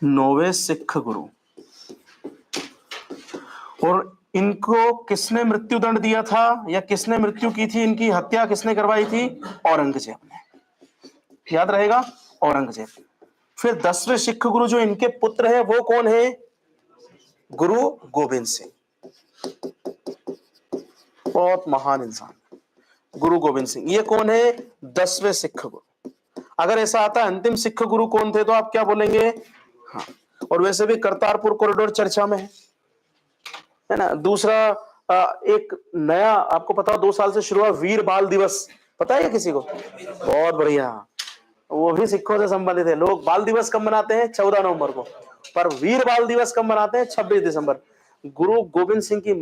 नवे सिख गुरु। और इनको किसने मृत्यु दंड दिया था, या किसने मृत्यु की थी? इनकी हत्या किसने करवाई थी? औरंगजेब ने। याद रहेगा, औरंगजेब। फिर 10वें सिख गुरु जो इनके पुत्र है वो कौन है? गुरु गोविंद सिंह। बहुत महान इंसान, गुरु गोविंद सिंह। ये कौन है? 10वें सिख गुरु। अगर ऐसा आता है अंतिम सिख गुरु कौन थे, तो आप क्या बोलेंगे? हाँ। और वैसे भी करतारपुर कॉरिडोर चर्चा में है ना। दूसरा, एक नया आपको पता, 2 साल से शुरू हुआ वीर बाल दिवस, पता है किसी को? बहुत बढ़िया, वो भी सिखों से संबंधित है। लोग बाल दिवस कब मनाते हैं? 14 नवंबर को। पर वीर बाल दिवस कब मनाते हैं? 26 दिसंबर। गुरु गोविंद सिंह की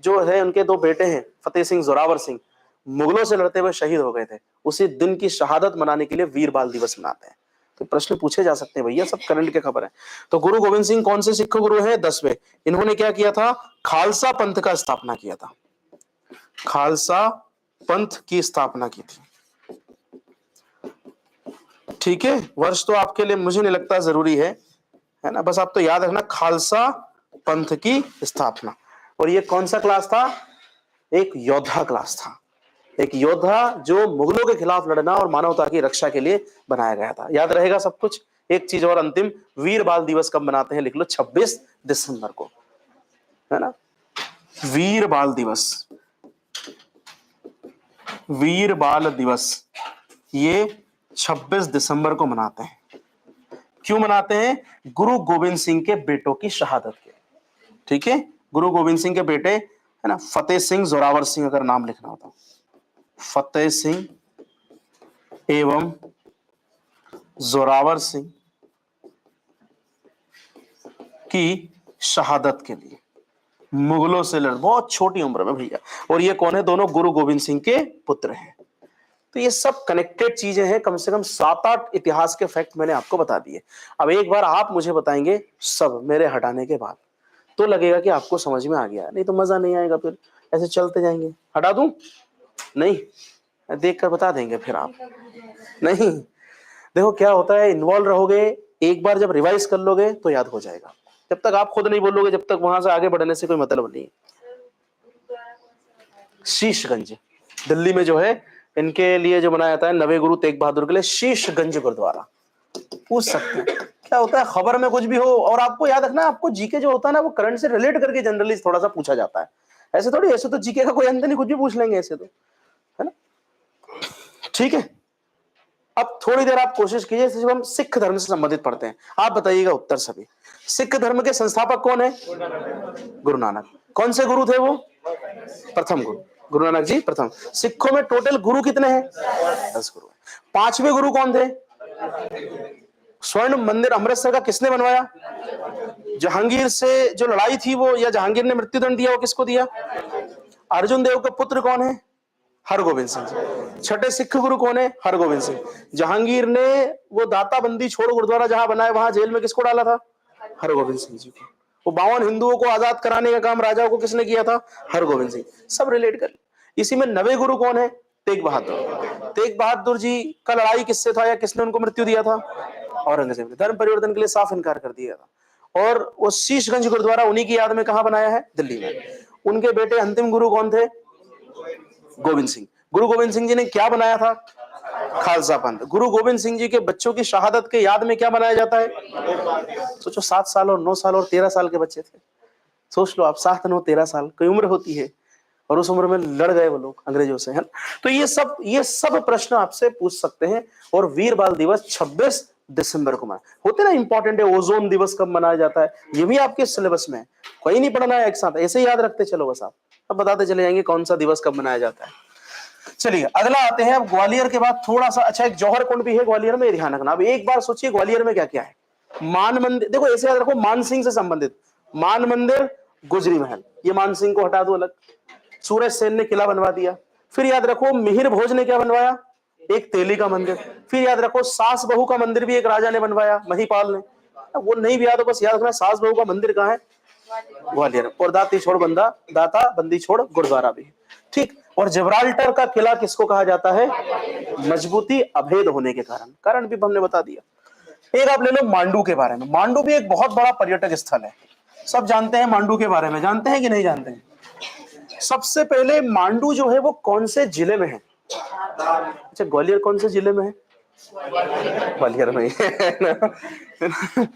जो है, उनके 2 बेटे हैं, फतेह सिंह, जोरावर सिंह, मुगलों से लड़ते हुए शहीद हो गए थे। उसी दिन की शहादत मनाने के लिए वीर बाल दिवस मनाते हैं। तो प्रश्न पूछे जा सकते हैं भैया, सब करंट के खबर है। तो गुरु गोविंद सिंह कौन से सिख गुरु हैं? 10वें। इन्होंने क्या किया था? खालसा पंथ का स्थापना किया था। खालसा पंथ की स्थापना की थी, ठीक है। वर्ष तो आपके लिए मुझे नहीं लगता जरूरी है ना। बस आप तो याद रखना, खालसा पंथ की स्थापना। और ये कौन सा क्लास था? एक योद्धा क्लास था, एक योद्धा जो मुगलों के खिलाफ लड़ना और मानवता की रक्षा के लिए बनाया गया था। याद रहेगा सब कुछ। एक चीज और अंतिम, वीर बाल दिवस कब मनाते हैं? लिख लो, 26 दिसंबर को, है ना। वीर बाल दिवस, वीर बाल दिवस ये 26 दिसंबर को मनाते हैं। क्यों मनाते हैं? गुरु गोविंद सिंह के बेटों की शहादत के, ठीक है। गुरु गोविंद सिंह के बेटे, है ना, फतेह सिंह, जोरावर सिंह, अगर नाम लिखना होता, फतेह सिंह एवं जोरावर सिंह की शहादत के लिए मुगलों से लड़, बहुत छोटी उम्र में भैया। और ये कौन है? दोनों गुरु गोविंद सिंह के पुत्र हैं। तो ये सब कनेक्टेड चीजें हैं। कम से कम 7-8 इतिहास के फैक्ट मैंने आपको बता दिए। अब एक बार आप मुझे बताएंगे सब मेरे हटाने के बाद, तो लगेगा कि आपको समझ में आ गया, नहीं तो मजा नहीं आएगा, फिर ऐसे चलते जाएंगे। हटा दूं? नहीं, देख कर बता देंगे फिर आप। नहीं, देखो क्या होता है, इन्वॉल्व रहोगे, एक बार जब रिवाइज कर लोगे तो याद हो जाएगा। जब तक आप खुद नहीं बोलोगे, जब तक वहां से आगे बढ़ने से कोई मतलब नहीं। शीशगंज दिल्ली में जो है, इनके लिए जो बनाया जाता है नवे गुरु तेग बहादुर के लिए, शीशगंज गुरुद्वारा। पूछ सकते हैं क्या होता है, खबर में कुछ भी हो। और आपको याद रखना, आपको जीके जो होता है ना, वो करंट से रिलेट करके जनरली थोड़ा सा पूछा जाता है। ऐसे थोड़ी, ऐसे तो जीके का कोई अंत नहीं, कुछ भी पूछ लेंगे ऐसे तो, है ना। ठीक है, अब थोड़ी देर आप कोशिश कीजिए, जब हम सिख धर्म से संबंधित पढ़ते हैं, आप बताइएगा उत्तर सभी। सिख धर्म के संस्थापक कौन है? गुरु नानक। कौन से गुरु थे वो? प्रथम गुरु, गुरु नानक जी प्रथम। सिखों में टोटल गुरु कितने हैं? 10 गुरु। 5वें गुरु कौन थे? स्वर्ण मंदिर अमृतसर का किसने बनवाया? जहांगीर से जो लड़ाई थी वो, या जहांगीर ने मृत्युदंड दिया, वो किसको दिया? अर्जुन देव का पुत्र कौन है? हरगोविंद सिंह जी। छठे सिख गुरु कौन है? हरगोविंद सिंह। जहांगीर ने वो दाता बंदी छोड़ गुरुद्वारा जहां बनाया, वहां जेल में किसको डाला था? हरगोविंद सिंह जी को। वो 52 हिंदुओं को आजाद कराने का काम राजाओं को किसने किया था? हरगोविंद सिंह। सब रिलेट कर। इसी में नवे गुरु कौन है? तेग बहादुर। तेग बहादुर जी का लड़ाई किससे था, या किसने उनको मृत्यु दिया था? औरंगजेब ने। धर्म परिवर्तन के लिए साफ इनकार कर दिया था। और वो शीशगंज गुरुद्वारा उन्हीं की याद में कहां बनाया है? दिल्ली में। उनके बेटे अंतिम गुरु कौन थे? गोविंद सिंह। गुरु गोविंद सिंह जी ने क्या बनाया था? खालसा पंथ। गुरु गोविंद सिंह जी के बच्चों की शहादत के याद में क्या बनाया जाता है? सोचो, 7 साल और 9 साल और 13 साल के बच्चे थे। सोच लो आप, 7, 9, 13 साल कोई उम्र होती है, और उस उम्र में लड़ गए वो लोग अंग्रेजों से, है ना। तो ये सब प्रश्न आपसे पूछ सकते हैं। और वीर बाल दिवस 26 दिसंबर को मना होते ना, इंपॉर्टेंट है। ओजोन दिवस कब मनाया जाता है, ये भी आपके सिलेबस में है। कोई नहीं पढ़ना है एक साथ, ऐसे याद रखते चलो बस। आप अब बताते चले जाएंगे कौन सा दिवस कब मनाया जाता है। चलिए अगला आते हैं। अब ग्वालियर के बाद थोड़ा सा, अच्छा, एक जौहर कुंड भी है ग्वालियर में, ध्यान रखना। अब एक बार सोचिए ग्वालियर में क्या क्या है। मान मंदिर, देखो ऐसे याद रखो, मान सिंह से संबंधित मान मंदिर, गुजरी महल, ये मान सिंह को हटा दो अलग। सूरज सेन ने किला बनवा दिया। फिर याद रखो मिहिर भोज ने क्या बनवाया? एक तेली का मंदिर। फिर याद रखो सास बहू का मंदिर भी एक राजा ने बनवाया, महिपाल ने। वो नहीं भी याद हो, बस याद रखना सास बहू का मंदिर कहाँ है? ग्वालियर। और दाती छोड़ बंदा, दाता बंदी छोड़ गुरुद्वारा भी, ठीक। और जिब्राल्टर का किला किसको कहा जाता है? मजबूती, अभेद होने के कारण भी हमने बता दिया। एक आप ले लो मांडू के बारे में। मांडू भी एक बहुत बड़ा पर्यटक स्थल है। सब जानते हैं मांडू के बारे में, जानते हैं कि नहीं जानते हैं? सबसे पहले मांडू जो है वो कौन से जिले में है? अच्छा, ग्वालियर कौन से जिले में है? ग्वालियर में है।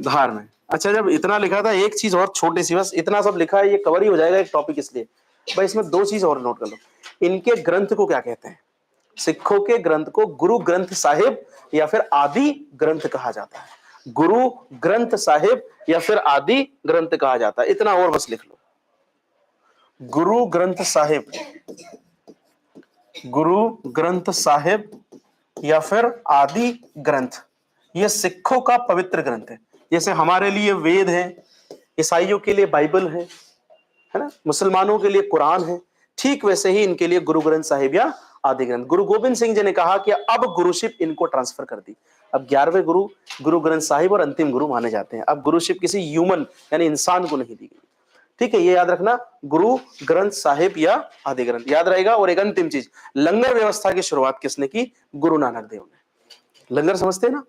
धार में। अच्छा, जब इतना लिखा था, एक चीज और छोटी सी, बस इतना सब लिखा है, ये कवर ही हो जाएगा एक टॉपिक, इसलिए भाई इसमें 2 चीज और नोट कर लो। इनके ग्रंथ को क्या कहते हैं? सिखों के ग्रंथ को गुरु ग्रंथ साहिब या फिर आदि ग्रंथ कहा जाता है। गुरु ग्रंथ साहिब या फिर आदि ग्रंथ कहा जाता है। इतना और बस लिख लो, गुरु ग्रंथ साहिब, गुरु ग्रंथ साहिब या फिर आदि ग्रंथ। ये सिखों का पवित्र ग्रंथ है। जैसे हमारे लिए वेद है, ईसाइयों के लिए बाइबल है ना, मुसलमानों के लिए कुरान है, ठीक वैसे ही इनके लिए गुरु ग्रंथ साहिब या आदि ग्रंथ। गुरु गोविंद सिंह जी ने कहा कि अब गुरुशिप इनको ट्रांसफर कर दी। अब 11वें गुरु गुरु ग्रंथ साहिब और अंतिम गुरु माने जाते हैं। अब गुरुशिप किसी ह्यूमन यानी इंसान को नहीं दी गई, ठीक है, ये याद रखना, गुरु ग्रंथ साहिब या आदि ग्रंथ याद रहेगा। और एक अंतिम चीज, लंगर व्यवस्था की शुरुआत किसने की? गुरु नानक देव ने। लंगर समझते हैं ना,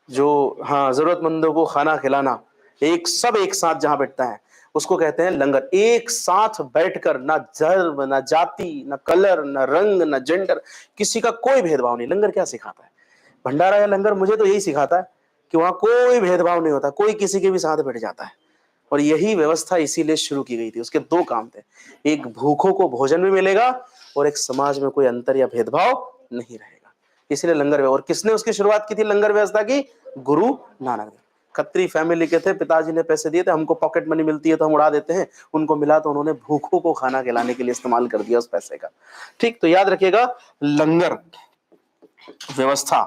जो हाँ जरूरतमंदों को खाना खिलाना, एक सब एक साथ जहां बैठता है, उसको कहते हैं लंगर। एक साथ बैठकर, ना धर्म, ना जाति, ना कलर, ना रंग, ना जेंडर, किसी का कोई भेदभाव नहीं। लंगर क्या सिखाता है? भंडारा या लंगर मुझे तो यही सिखाता है कि वहां कोई भेदभाव नहीं होता, कोई किसी के भी साथ बैठ जाता है। और यही व्यवस्था इसीलिए शुरू की गई थी। उसके दो काम थे, एक भूखों को भोजन भी मिलेगा और एक समाज में कोई अंतर या भेदभाव नहीं रहेगा। इसलिए लंगर व्यवस्था। और किसने उसकी शुरुआत की थी लंगर व्यवस्था की? गुरु नानक देव। खत्री फैमिली के थे, पिताजी ने पैसे दिए थे, हमको पॉकेट मनी मिलती है तो हम उड़ा देते हैं, उनको मिला तो उन्होंने भूखों को खाना खिलाने के लिए इस्तेमाल कर दिया उस पैसे का। ठीक, तो याद रखिएगा, लंगर व्यवस्था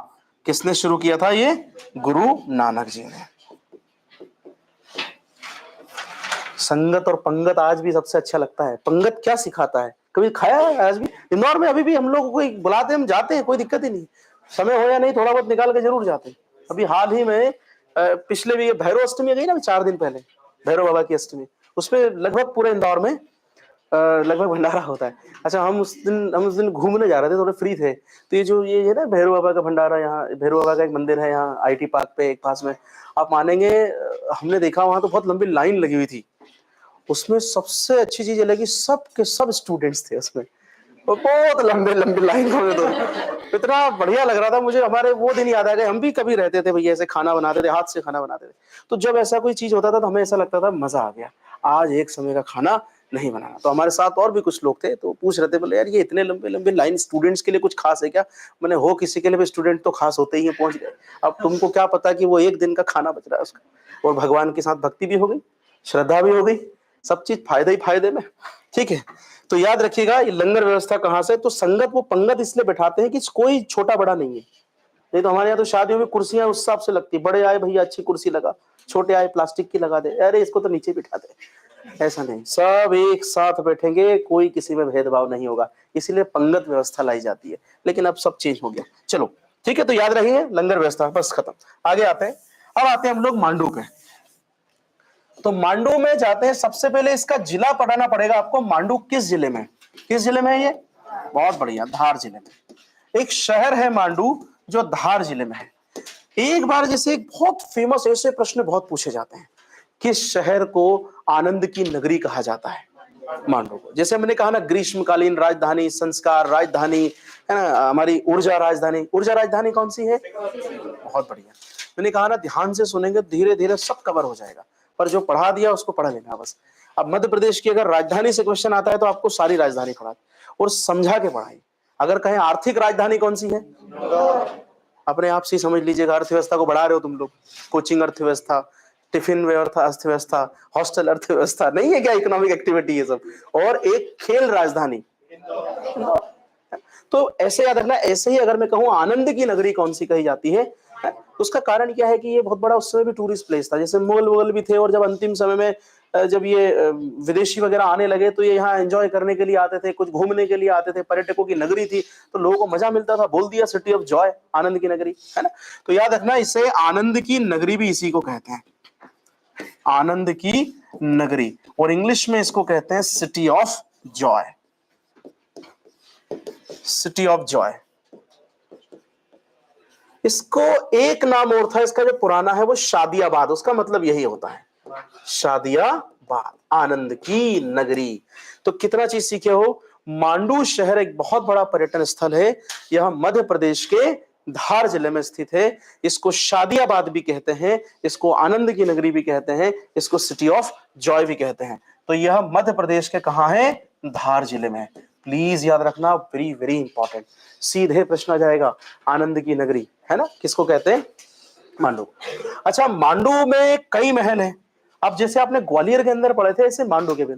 किसने शुरू किया था? ये गुरु नानक जी ने। संगत और पंगत आज भी सबसे अच्छा लगता है। पंगत क्या सिखाता है? कभी खाया है? आज भी इंदौर में अभी भी हम लोग को बुलाते हैं, हम जाते हैं, कोई दिक्कत ही नहीं, समय हो या नहीं थोड़ा बहुत निकाल के जरूर जाते हैं। अभी हाल ही में पिछले भी भैरव अष्टमी गई ना 4 दिन पहले, भैरव बाबा की अष्टमी, उसमें लगभग पूरे इंदौर में लगभग भंडारा होता है। अच्छा, हम उस दिन घूमने जा रहे थे, थोड़े फ्री थे, तो ये जो ये है ना भैरव बाबा का भंडारा, यहाँ भैरव बाबा का एक मंदिर है यहाँ IT पार्क पे एक पास में, आप मानेंगे हमने देखा वहां तो बहुत लंबी लाइन लगी हुई थी। उसमें सबसे अच्छी चीज ये लगी, सब के सब स्टूडेंट्स थे उसमें, और बहुत लंबे लंबे लाइन में, तो इतना बढ़िया लग रहा था मुझे। हमारे वो दिन याद आ गए, हम भी कभी रहते थे भैया ऐसे खाना बनाते थे, हाथ से खाना बनाते थे, तो जब ऐसा कोई चीज होता था तो हमें ऐसा लगता था मजा आ गया, आज एक समय का खाना नहीं बनाना। तो हमारे साथ और भी कुछ लोग थे, तो पूछ रहे थे, बोले यार ये इतने लंबे लंबे लाइन स्टूडेंट्स के लिए कुछ खास है क्या? मैंने हो किसी के लिए भी, स्टूडेंट तो खास होते ही हैं, पहुंच गए। अब तुमको क्या पता कि वो एक दिन का खाना बच रहा है उसका, और भगवान के साथ भक्ति भी हो गई, श्रद्धा भी हो गई, सब चीज फायदे ही फायदे में। ठीक है, तो याद रखिएगा ये लंगर व्यवस्था कहां से? तो संगत वो पंगत इसलिए बैठाते हैं कि कोई छोटा बड़ा नहीं है। नहीं तो हमारे यहाँ तो शादियों में कुर्सियां उस हिसाब से लगती, बड़े आए भैया अच्छी कुर्सी लगा, छोटे आए प्लास्टिक की लगा दे, अरे इसको तो नीचे बिठा दे। ऐसा नहीं, सब एक साथ बैठेंगे, कोई किसी में भेदभाव नहीं होगा, इसीलिए पंगत व्यवस्था लाई जाती है। लेकिन अब सब चेंज हो गया। चलो ठीक है, तो याद रखिए लंगर व्यवस्था, बस खत्म। आगे आते हैं, अब आते हैं हम लोग मांडू पे। तो मांडू में जाते हैं, सबसे पहले इसका जिला पढ़ाना पड़ेगा आपको। मांडू किस जिले में? किस जिले में है ये? बहुत बढ़िया, धार जिले में। एक शहर है मांडू जो धार जिले में है। एक बार जैसे एक बहुत फेमस ऐसे प्रश्न बहुत पूछे जाते हैं, किस शहर को आनंद की नगरी कहा जाता है? मांडू को। जैसे मैंने कहा ना, ग्रीष्मकालीन राजधानी, संस्कार राजधानी, है ना, हमारी ऊर्जा राजधानी। ऊर्जा राजधानी कौन सी है? बहुत बढ़िया। मैंने कहा ना, ध्यान से सुनेंगे धीरे धीरे सब कवर हो जाएगा, पर जो पढ़ा दिया उसको पढ़ लेना बस। अब मध्य प्रदेश की अगर राजधानी से क्वेश्चन आता है तो आपको सारी राजधानी पढ़ा और समझा के पढ़ाई। अगर कहें आर्थिक राजधानी कौन सी है, अपने आप से समझ लीजिएगा, अर्थव्यवस्था को बढ़ा रहे हो तुम लोग, कोचिंग अर्थव्यवस्था, टिफिन व्यवस्था, अर्थव्यवस्था, हॉस्टल अर्थव्यवस्था, नहीं है क्या इकोनॉमिक एक्टिविटी ये सब? और एक खेल राजधानी। तो ऐसे याद रखना। ऐसे ही अगर मैं कहूं आनंद की नगरी कौन सी कही जाती है, तो उसका कारण क्या है कि ये बहुत बड़ा उस समय भी टूरिस्ट प्लेस था। जैसे मुगल वुगल भी थे, और जब अंतिम समय में जब ये विदेशी वगैरह आने लगे तो ये यहाँ एंजॉय करने के लिए आते थे, कुछ घूमने के लिए आते थे, पर्यटकों की नगरी थी, तो लोगों को मजा मिलता था, बोल दिया सिटी ऑफ जॉय, आनंद की नगरी, है ना। तो याद रखना, इसे आनंद की नगरी भी इसी को कहते हैं, आनंद की नगरी, और इंग्लिश में इसको कहते हैं city of Joy, city of Joy. इसको एक नाम और था इसका जो पुराना है, वो शादियाबाद, उसका मतलब यही होता है, शादियाबाद, आनंद की नगरी। तो कितना चीज सीखे हो। मांडू शहर एक बहुत बड़ा पर्यटन स्थल है, यह मध्य प्रदेश के धार जिले में स्थित है। इसको शादियाबाद भी कहते हैं, इसको आनंद की नगरी भी कहते हैं, इसको सिटी ऑफ जॉय भी कहते हैं। तो यह मध्य प्रदेश के कहां है? धार जिले में। प्लीज याद रखना, वेरी वेरी इंपॉर्टेंट। सीधे प्रश्न आ जाएगा, आनंद की नगरी, है ना, किसको कहते हैं? मांडू। अच्छा, मांडू में कई महल हैं। अब जैसे आपने ग्वालियर के अंदर पढ़े थे, ऐसे मांडू के भी।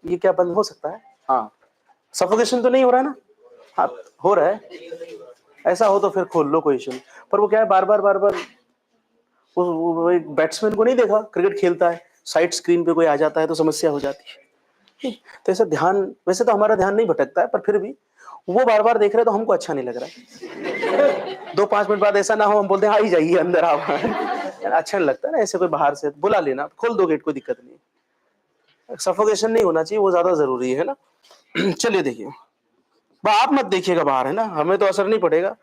ये क्या बंद हो सकता है? हाँ, सफोकेशन तो नहीं हो रहा है ना? हाँ, हो रहा है। ऐसा हो तो फिर खोल लो, कोई इशू नहीं। पर वो क्या है, बार बार वो बैट्समैन को नहीं देखा, क्रिकेट खेलता है, साइड स्क्रीन पे कोई आ जाता है तो समस्या हो जाती है। तो ऐसा ध्यान, वैसे तो हमारा ध्यान नहीं भटकता है, पर फिर भी वो बार बार देख रहे तो हमको अच्छा नहीं लग रहा है। 2-5 मिनट बाद ऐसा ना हो हम बोलते हैं आ ही जाइए अंदर आप। अच्छा नहीं लगता ना ऐसे, कोई बाहर से बुला लेना, खोल दो गेट, कोई दिक्कत नहीं। सफोकेशन नहीं होना चाहिए, वो ज्यादा जरूरी है ना। चलिए देखिए, आप मत देखिएगा बाहर, है ना, हमें तो असर नहीं पड़ेगा,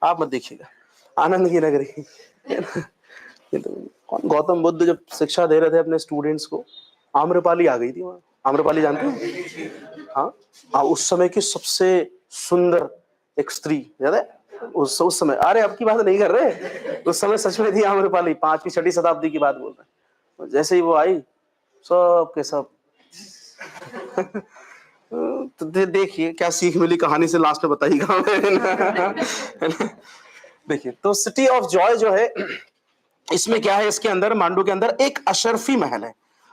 आप मत देखिएगा। आनंद की नगरी। ये तो कौन, गौतम बुद्ध जब शिक्षा दे रहे थे अपने स्टूडेंट्स को, आम्रपाली आ गई थी वहां। आम्रपाली जानते हो? हाँ हाँ, उस समय की सबसे सुंदर एक स्त्री, याद है? उस समय, अरे अब की बात नहीं कर रहे, उस समय सच में थी आम्रपाली, 5वीं 6वीं शताब्दी की बात बोल रहे हैं। और जैसे ही वो आई, सब के सब तो देखिए क्या सीख मिली कहानी से, लास्ट में बताइएगा है ना? देखिए, तो सिटी ऑफ जॉय जो है, इसमें क्या है, इसके अंदर, मांडू के अंदर एक अशरफी महल है।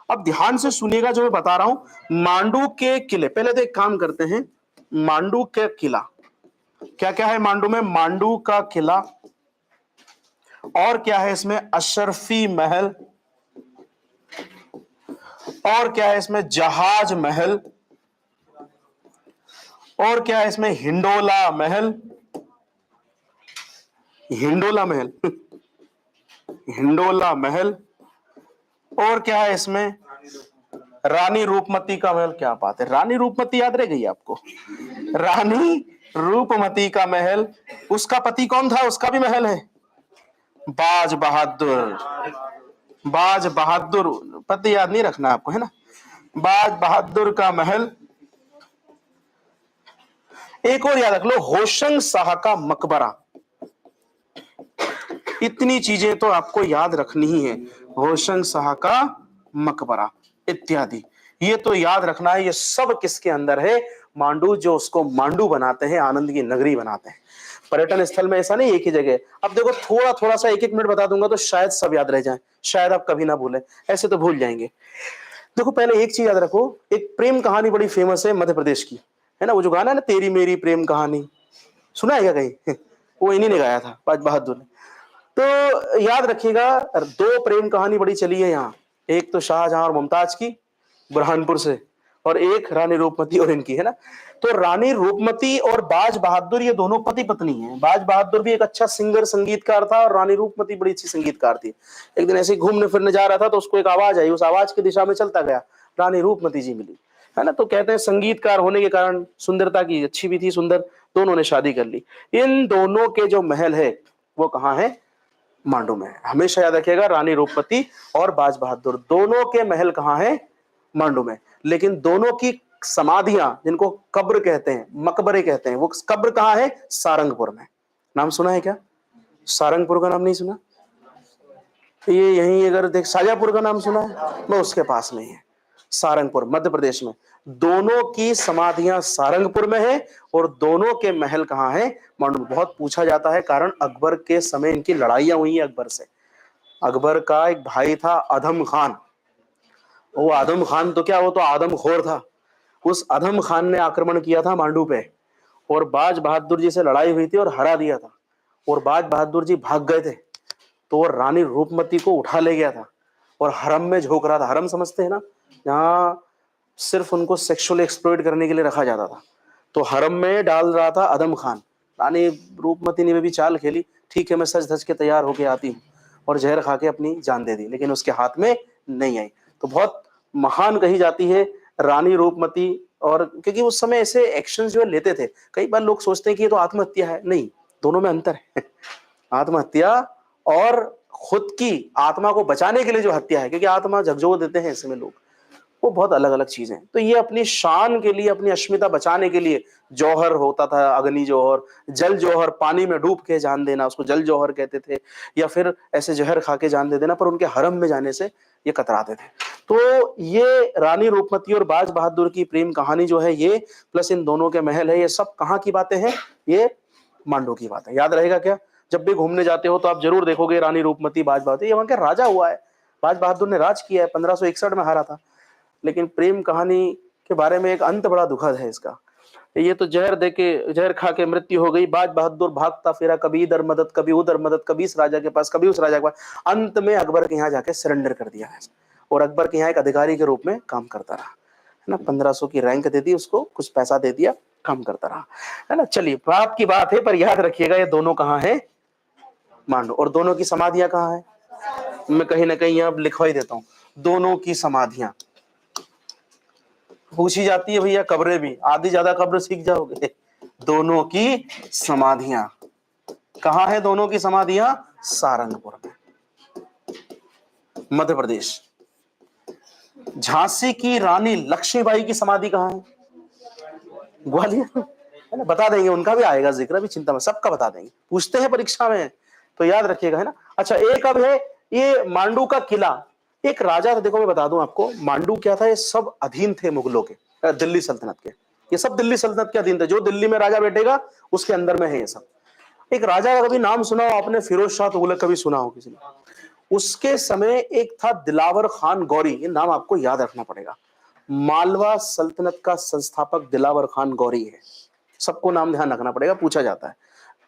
अब ध्यान से सुनिएगा जो मैं बता रहा हूं। मांडू के किले, पहले तो एक काम करते हैं, मांडू के किला क्या क्या है मांडू में? मांडू का किला, और क्या है इसमें? अशरफी महल, और क्या है इसमें? जहाज महल, और क्या है इसमें? हिंडोला महल, हिंडोला महल हिंडोला महल, और क्या है इसमें? रानी रूपमती का महल। क्या बात है, रानी रूपमती याद रह गई आपको? रानी रूपमती का महल, उसका पति कौन था? उसका भी महल है, बाज बहादुर। बाज बहादुर, पति याद नहीं रखना आपको, है ना? बाज बहादुर का महल। एक और याद रख लो, होशंग शाह का मकबरा। इतनी चीजें तो आपको याद रखनी ही है, होशंग शाह का मकबरा इत्यादि, ये तो याद रखना है। ये सब किसके अंदर है? मांडू, जो उसको मांडू बनाते हैं, आनंद की नगरी बनाते हैं। पर्यटन स्थल में ऐसा नहीं एक ही जगह। अब देखो, थोड़ा थोड़ा सा, एक एक मिनट बता दूंगा तो शायद सब याद रह जाए, शायद आप कभी ना भूलें, ऐसे तो भूल जाएंगे। देखो, पहले एक चीज याद रखो, एक प्रेम कहानी बड़ी फेमस है मध्य प्रदेश की, है ना? वो जो गाना है ना, तेरी मेरी प्रेम कहानी, सुना है क्या कहीं? वो इन्हीं ने गाया था, बाज बहादुर ने। तो याद रखिएगा, 2 प्रेम कहानी बड़ी चली है यहाँ। एक तो शाहजहां और मुमताज की, बुरहानपुर से, और एक रानी रूपमती और इनकी, है ना? तो रानी रूपमती और बाज बहादुर, ये दोनों पति पत्नी हैं। बाज बहादुर भी एक अच्छा सिंगर, संगीतकार था, और रानी रूपमती बड़ी अच्छी संगीतकार थी। एक दिन ऐसे ही घूमने फिरने जा रहा था, तो उसको एक आवाज आई, उस आवाज की दिशा में चलता गया, रानी रूपमती जी मिली, है ना? तो कहते हैं संगीतकार होने के कारण, सुंदरता की अच्छी भी थी, सुंदर, दोनों ने शादी कर ली। इन दोनों के जो महल है वो कहाँ है? मांडू में। हमेशा याद रखिएगा, रानी रूपमती और बाज बहादुर दोनों के महल कहाँ है? मांडू में। लेकिन दोनों की समाधियां, जिनको कब्र कहते हैं, मकबरे कहते हैं, वो कब्र कहाँ है? सारंगपुर में। नाम सुना है क्या? सारंगपुर का नाम नहीं सुना? ये यहीं, अगर देख, शाजापुर का नाम सुना है? मैं उसके पास में ही है, सारंगपुर, मध्य प्रदेश में। दोनों की समाधियां सारंगपुर में है, और दोनों के महल कहाँ है? मांडू में। बहुत पूछा जाता है, कारण अकबर के समय इनकी लड़ाइयां हुई हैं अकबर से। अकबर का एक भाई था अधम खान, वो आदम खान तो क्या, वो तो आदमखोर था। उस अधम खान ने आक्रमण किया था मांडू पे, और बाज बहादुर जी से लड़ाई हुई थी और हरा दिया था, और बाज बहादुर जी भाग गए थे। तो वो रानी रूपमती को उठा ले गया था, और हरम में झोंक रहा था। हरम समझते हैं ना, जहाँ सिर्फ उनको सेक्सुअल एक्सप्लॉइट करने के लिए रखा जाता था। तो हरम में डाल रहा था अदम खान। रानी रूपमती ने भी चाल खेली, ठीक है मैं सज धज के तैयार होके आती हूँ, और जहर खा के अपनी जान दे दी, लेकिन उसके हाथ में नहीं आई। तो बहुत महान कही जाती है रानी रूपमती। और क्योंकि उस समय ऐसे एक्शन जो लेते थे, कई बार लोग सोचते हैं कि ये तो आत्महत्या है, नहीं, दोनों में अंतर है। आत्महत्या और खुद की आत्मा को बचाने के लिए जो हत्या है, क्योंकि आत्मा झकझोर देते हैं ऐसे में लोग, वो बहुत अलग अलग चीजें। तो ये अपनी शान के लिए, अपनी अस्मिता बचाने के लिए, जौहर होता था, अग्नि जौहर, जल जौहर, पानी में डूब के जान देना, उसको जल जौहर कहते थे, या फिर ऐसे जहर खा के जान दे देना, पर उनके हरम में जाने से ये कतराते थे। तो ये रानी रूपमती और बाज बहादुर की प्रेम कहानी जो है ये, प्लस इन दोनों के महल है, ये सब कहाँ की बातें हैं? ये मांडू की बात है। याद रहेगा क्या? जब भी घूमने जाते हो तो आप जरूर देखोगे रानी रूपमती, बाज बहादुर, ये वहां के राजा हुआ है। बाज बहादुर ने राज किया है, 1561 में हारा था। लेकिन प्रेम कहानी के बारे में एक अंत बड़ा दुखद है इसका। ये तो जहर दे के, जहर खा के मृत्यु हो गई। बाज बहादुर भागता फिरा, कभी इधर मदद, कभी उधर मदद, कभी इस राजा के पास, कभी उस राजा के पास, अंत में अकबर के यहाँ जाके सरेंडर कर दिया है, और अकबर के यहाँ एक अधिकारी के रूप में काम करता रहा, है ना? 1500 की रैंक दे दी उसको, कुछ पैसा दे दिया, काम करता रहा, है ना? चलिए, बात की बात है, पर याद रखिएगा ये दोनों कहाँ है? मांडू। और दोनों की समाधियां कहाँ है? मैं कहीं ना कहीं यहाँ लिखवा ही देता हूँ, दोनों की समाधियां। पूछी जाती है भैया, कब्रें भी, आधी ज्यादा कब्र सीख जाओगे। दोनों की समाधियां कहाँ है? दोनों की समाधियां सारंगपुर में, मध्य प्रदेश। झांसी की रानी लक्ष्मीबाई की समाधि कहाँ है? ग्वालियर, है ना? बता देंगे, उनका भी आएगा जिक्र, भी चिंता में, सबका बता देंगे, पूछते हैं परीक्षा में तो याद रखिएगा, है ना? अच्छा, एक अब है ये मांडू का किला। एक राजा था, देखो मैं बता दूं आपको, मांडू क्या था, ये सब अधीन थे मुगलों के, दिल्ली सल्तनत के। ये सब दिल्ली सल्तनत के अधीन थे, जो दिल्ली में राजा बैठेगा उसके अंदर में है ये सब। एक राजा का कभी नाम सुना हो आपने, फिरोज शाह तुगलक, कभी सुना हो किसी ने? उसके समय एक था दिलावर खान गौरी, ये नाम आपको याद रखना पड़ेगा। मालवा सल्तनत का संस्थापक दिलावर खान गौरी है, सबको नाम ध्यान रखना पड़ेगा, पूछा जाता है।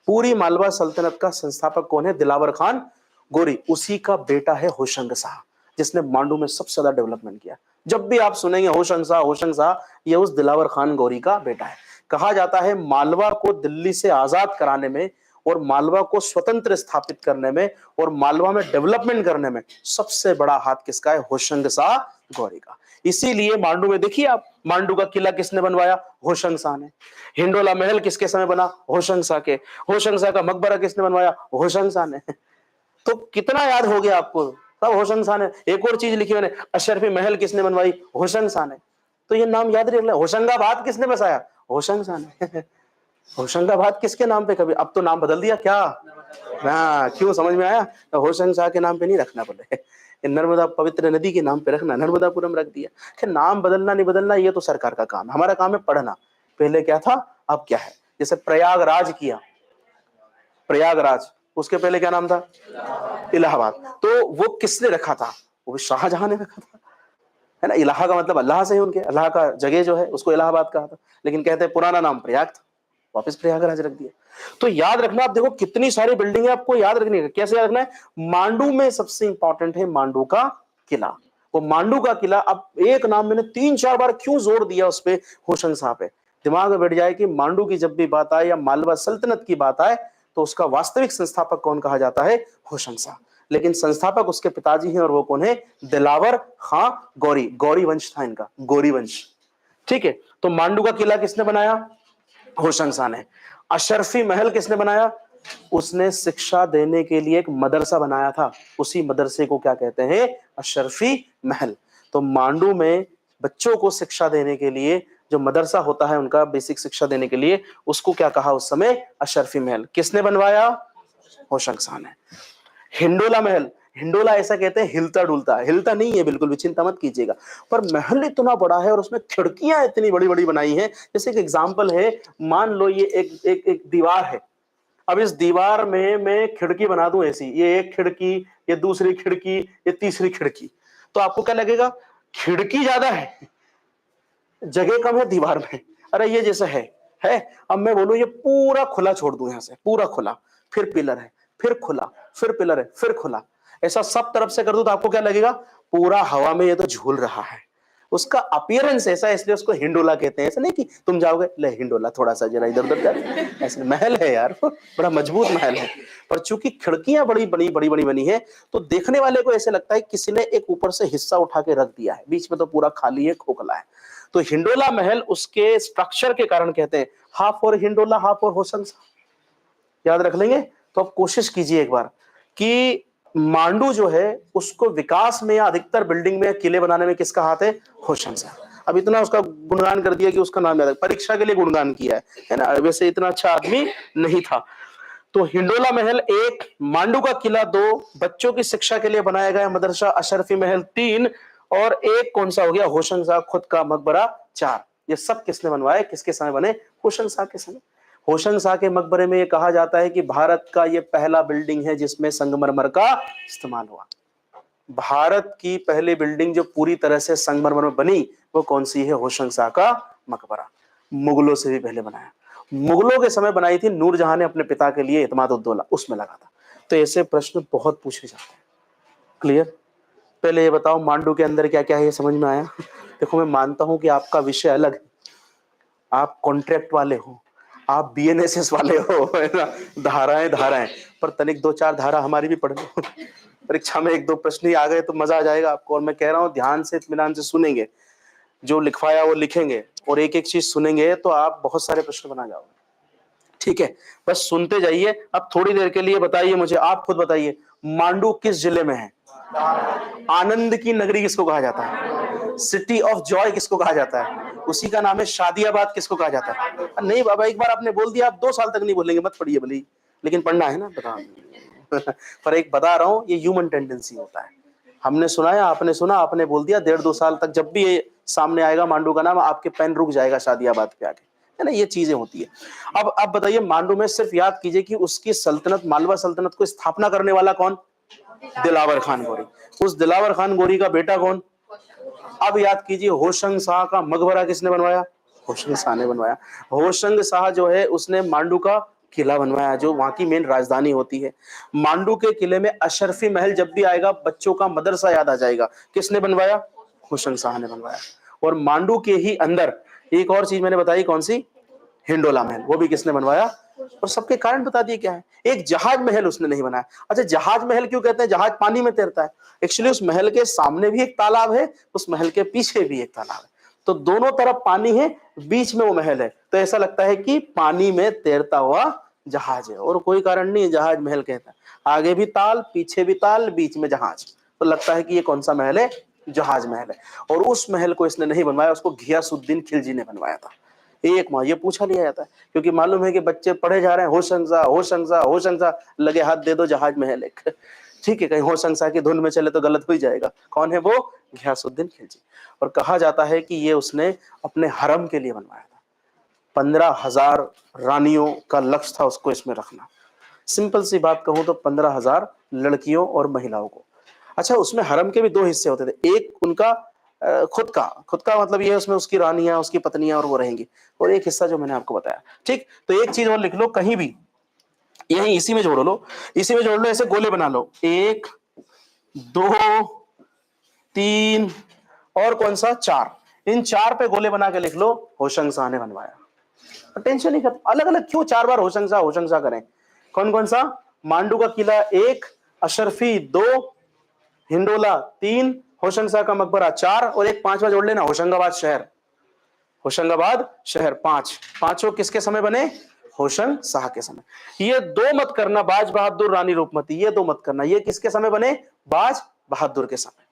पूरी मालवा सल्तनत का संस्थापक कौन है? दिलावर खान गोरी। उसी का बेटा है होशंग शाह, जिसने मांडू में सबसे ज्यादा डेवलपमेंट किया। जब भी आप सुनेंगे होशंग शाह, होशंग शाह, ये उस दिलावर खान गौरी का बेटा है। कहा जाता है मालवा को दिल्ली से आजाद कराने में और मालवा को स्वतंत्र स्थापित करने में और मालवा में डेवलपमेंट करने में सबसे बड़ा हाथ किसका है? होशंग शाह गौरी का। इसीलिए मांडू में देखिए आप, मांडू का किला किसने बनवाया? होशंग शाह ने। हिंडोला महल किसके समय बना? होशंग शाह के। होशंग शाह का मकबरा किसने बनवाया? होशंग शाह ने। तो कितना याद हो गया आपको? सब होशंग शाह ने। एक और चीज लिखी मैंने, अशरफी महल किसने बनवाई? होशंग शाह ने। तो ये नाम याद रख ले। होशंगाबाद किसने बसाया? होशंग शाह ने। होशंगाबाद किसके नाम पे? कभी अब तो नाम बदल दिया क्या? हाँ, क्यों, समझ में आया? तो होशंग शाह के नाम पे नहीं रखना बोले, नर्मदा पवित्र नदी के नाम पे रखना, नर्मदापुरम रख दिया। खैर, नाम बदलना नहीं बदलना ये तो सरकार का काम है, हमारा काम है पढ़ना। पहले क्या था, अब क्या है। जैसे प्रयागराज किया, प्रयागराज, उसके पहले क्या नाम था? इलाहाबाद। तो वो किसने रखा था? वो भी शाहजहां ने रखा था, है ना? इलाहा का मतलब अल्लाह से है, उनके अल्लाह का जगह जो है उसको इलाहाबाद कहा था, लेकिन कहते हैं पुराना नाम प्रयाग था, वापस प्रयागराज रख दिया। तो याद रखना, आप देखो कितनी सारी बिल्डिंग है, आपको याद रखनी है। कैसे याद रखना है? मांडू में सबसे इंपॉर्टेंट है मांडू का किला। वो मांडू का किला, अब एक नाम मैंने 3-4 बार क्यों जोर दिया उस पे, होशंग शाह पे, दिमाग में बैठ जाए कि मांडू की जब भी बात आए या मालवा सल्तनत की बात आए तो उसका वास्तविक संस्थापक कौन कहा जाता है? होशंग शाह। लेकिन संस्थापक उसके पिताजी हैं, और वो कौन है? दिलावर खां गौरी। गौरी वंश था इनका, गौरी वंश। ठीक है, तो मांडू का किला किसने बनाया? होशंग शाह ने। अशरफी महल किसने बनाया? उसने शिक्षा देने के लिए एक मदरसा बनाया था, उसी मदरसे को क्या कहते हैं? अशरफी महल। तो मांडू में बच्चों को शिक्षा देने के लिए जो मदरसा होता है, उनका बेसिक शिक्षा देने के लिए, उसको क्या कहा उस समय? अशरफी महल। किसने बनवाया? होशंग शाह ने। हिंडोला महल, हिंडोला ऐसा कहते हैं हिलता डुलता, हिलता नहीं है बिल्कुल भी, चिंता मत कीजिएगा, पर महल इतना बड़ा है और उसमें खिड़कियां इतनी बड़ी बड़ी बनाई हैं। जैसे एक एग्जांपल है, मान लो ये एक दीवार है, अब इस दीवार में मैं खिड़की बना दूं ऐसी, ये एक खिड़की, ये दूसरी खिड़की, ये तीसरी खिड़की, तो आपको क्या लगेगा? खिड़की ज्यादा है, जगह कम है दीवार में। अरे ये जैसा है। अब मैं बोलूं ये पूरा खुला छोड़ दूं, यहां से पूरा खुला, फिर पिलर है, फिर खुला, फिर पिलर है, फिर खुला, ऐसा सब तरफ से कर दूं तो आपको क्या लगेगा? पूरा हवा में ये तो झूल रहा है। उसका अपीयरेंस ऐसा है, इसलिए उसको हिंडोला कहते हैं। ऐसा नहीं कि तुम जाओगे ले हिंडोला थोड़ा सा जरा इधर उधर जाए, ऐसे महल है यार, बड़ा मजबूत महल है। पर चूंकि खिड़कियां बड़ी बड़ी बड़ी बड़ी बनी है, तो देखने वाले को ऐसे लगता है किसी ने एक ऊपर से हिस्सा उठा के रख दिया है, बीच में तो पूरा खाली है, खोखला है। तो हिंडोला महल उसके स्ट्रक्चर के कारण कहते हैं हाफ और हिंडोला, हाफ और होशंग शाह। याद रख लेंगे। तो अब कोशिश कीजिए एक बार कि मांडू जो है उसको विकास में या अधिकतर बिल्डिंग में, किले बनाने में किसका हाथ है? होशंग शाह। अब इतना उसका गुणगान कर दिया कि उसका नाम याद है, परीक्षा के लिए गुणगान किया है ना? वैसे इतना अच्छा आदमी नहीं था। तो हिंडोला महल 1, मांडू का किला 2, बच्चों की शिक्षा के लिए बनाया गया मदरसा अशरफी महल 3, और एक कौन सा हो गया? होशंग शाह खुद का मकबरा 4। ये सब किसने बनवाए, किसके समय बने? होशंग शाह के समय। होशंग शाह के मकबरे में ये कहा जाता है कि भारत का ये पहला बिल्डिंग है जिसमें संगमरमर का इस्तेमाल हुआ। भारत की पहली बिल्डिंग जो पूरी तरह से संगमरमर में बनी, वो कौन सी है? होशंग शाह का मकबरा। मुगलों से भी पहले बनाया, मुगलों के समय बनाई थी, नूरजहां ने अपने पिता के लिए इत्माद-उद-दौला उसमें लगा था। तो ऐसे प्रश्न बहुत पूछे जाते हैं। क्लियर? पहले ये बताओ मांडू के अंदर क्या क्या है, ये समझ में आया? देखो, मैं मानता हूं कि आपका विषय अलग है, आप कॉन्ट्रैक्ट वाले हो, आप बीएनएसएस वाले हो, है ना? धाराएं धाराएं, पर तनिक 2-4 धारा हमारी भी पढ़ लो। परीक्षा में 1-2 प्रश्न ही आ गए तो मजा आ जाएगा आपको। और मैं कह रहा हूं ध्यान से, इत्मीनान से सुनेंगे, जो लिखवाया वो लिखेंगे, और एक एक चीज सुनेंगे तो आप बहुत सारे प्रश्न बना जाओगे। ठीक है, बस सुनते जाइए। अब थोड़ी देर के लिए बताइए मुझे, आप खुद बताइए, मांडू किस जिले में है? आनंद की नगरी किसको कहा जाता है? सिटी ऑफ जॉय किसको कहा जाता है? उसी का नाम है शादियाबाद किसको कहा जाता है? नहीं बाबा, एक बार आपने बोल दिया, आप 2 साल तक नहीं बोलेंगे, मत पढ़िए भले ही, लेकिन पढ़ना है ना, बता पर एक बता रहा हूं, ये ह्यूमन टेंडेंसी होता है। हमने सुनाया, आपने सुना, आपने बोल दिया, 1.5-2 साल तक जब भी ये सामने आएगा मांडू का नाम, आपके पेन रुक जाएगा शादियाबाद पे आके, है ना, ये चीजें होती है। अब आप बताइए, मांडू में सिर्फ याद कीजिए कि उसकी सल्तनत, मालवा सल्तनत को स्थापना करने वाला कौन? दिलावर खान गोरी। उस दिलावर खान गोरी का बेटा कौन? अब याद कीजिए, होशंग शाह का मकबरा किसने बनवाया? होशंग शाह ने बनवाया। होशंग शाह जो है उसने मांडू का किला बनवाया, जो वहां की मेन राजधानी होती है। मांडू के किले में अशरफी महल जब भी आएगा, बच्चों का मदरसा याद आ जाएगा। किसने बनवाया? होशंग शाह ने बनवाया। और मांडू के ही अंदर एक और चीज मैंने बताई, कौन सी? हिंडोला महल, वो भी किसने बनवाया? और सबके कारण बता दिए क्या है। एक जहाज महल उसने नहीं बनाया। अच्छा, जहाज महल क्यों कहते हैं? जहाज पानी में तैरता है। एक्चुअली उस महल के सामने भी एक तालाब है, उस महल के पीछे भी एक तालाब है, तो दोनों तरफ पानी है, बीच में वो महल है, तो ऐसा लगता है कि पानी में तैरता हुआ जहाज है। और कोई कारण नहीं है, जहाज महल कहता है। आगे भी ताल, पीछे भी ताल, बीच में जहाज, तो लगता है कि ये कौन सा महल है? जहाज महल है। और उस महल को इसने नहीं बनवाया, उसको घियासुद्दीन खिलजी ने बनवाया था। एक माह ये पूछा लिया जाता है, क्योंकि मालूम है कि बच्चे पढ़े जा रहे हैं, होशंग शाह, लगे हाथ दे दो जहाज महल एक। ठीक है, कहीं होशंग शाह की धुन में चले तो गलत हो ही जाएगा। कौन है वो? घियासुद्दीन खिलजी। और कहा जाता है कि ये उसने अपने हरम के लिए बनवाया था। 15,000 रानियों का लक्ष्य था उसको इसमें रखना। सिंपल सी बात कहूं तो 15,000 लड़कियों और महिलाओं को। अच्छा, उसमें हरम के भी 2 हिस्से होते थे। एक उनका खुद का मतलब ये है, उसमें उसकी रानियां, उसकी पत्नियां और वो रहेंगी। और एक हिस्सा जो मैंने आपको बताया। ठीक, तो एक चीज और लिख लो कहीं भी, यही इसी में जोड़ लो, इसी में जोड़ लो, ऐसे गोले बना लो, 1 2 3 और कौन सा? 4। इन 4 पे गोले बना के लिख लो, होशंग शाह ने बनवाया। टेंशन ही खत्म। अलग अलग क्यों 4 बार होशंग शाह करें? कौन कौन सा? मांडू का किला 1, अशरफी 2, हिंडोला 3, होशंग शाह का मकबरा 4, और एक 5वां जोड़ लेना, होशंगाबाद शहर। होशंगाबाद शहर 5। पांचों किसके समय बने? होशंग शाह के समय। ये 2 मत करना, बाज बहादुर, रानी रूपमती, ये 2 मत करना। ये किसके समय बने? बाज बहादुर के समय।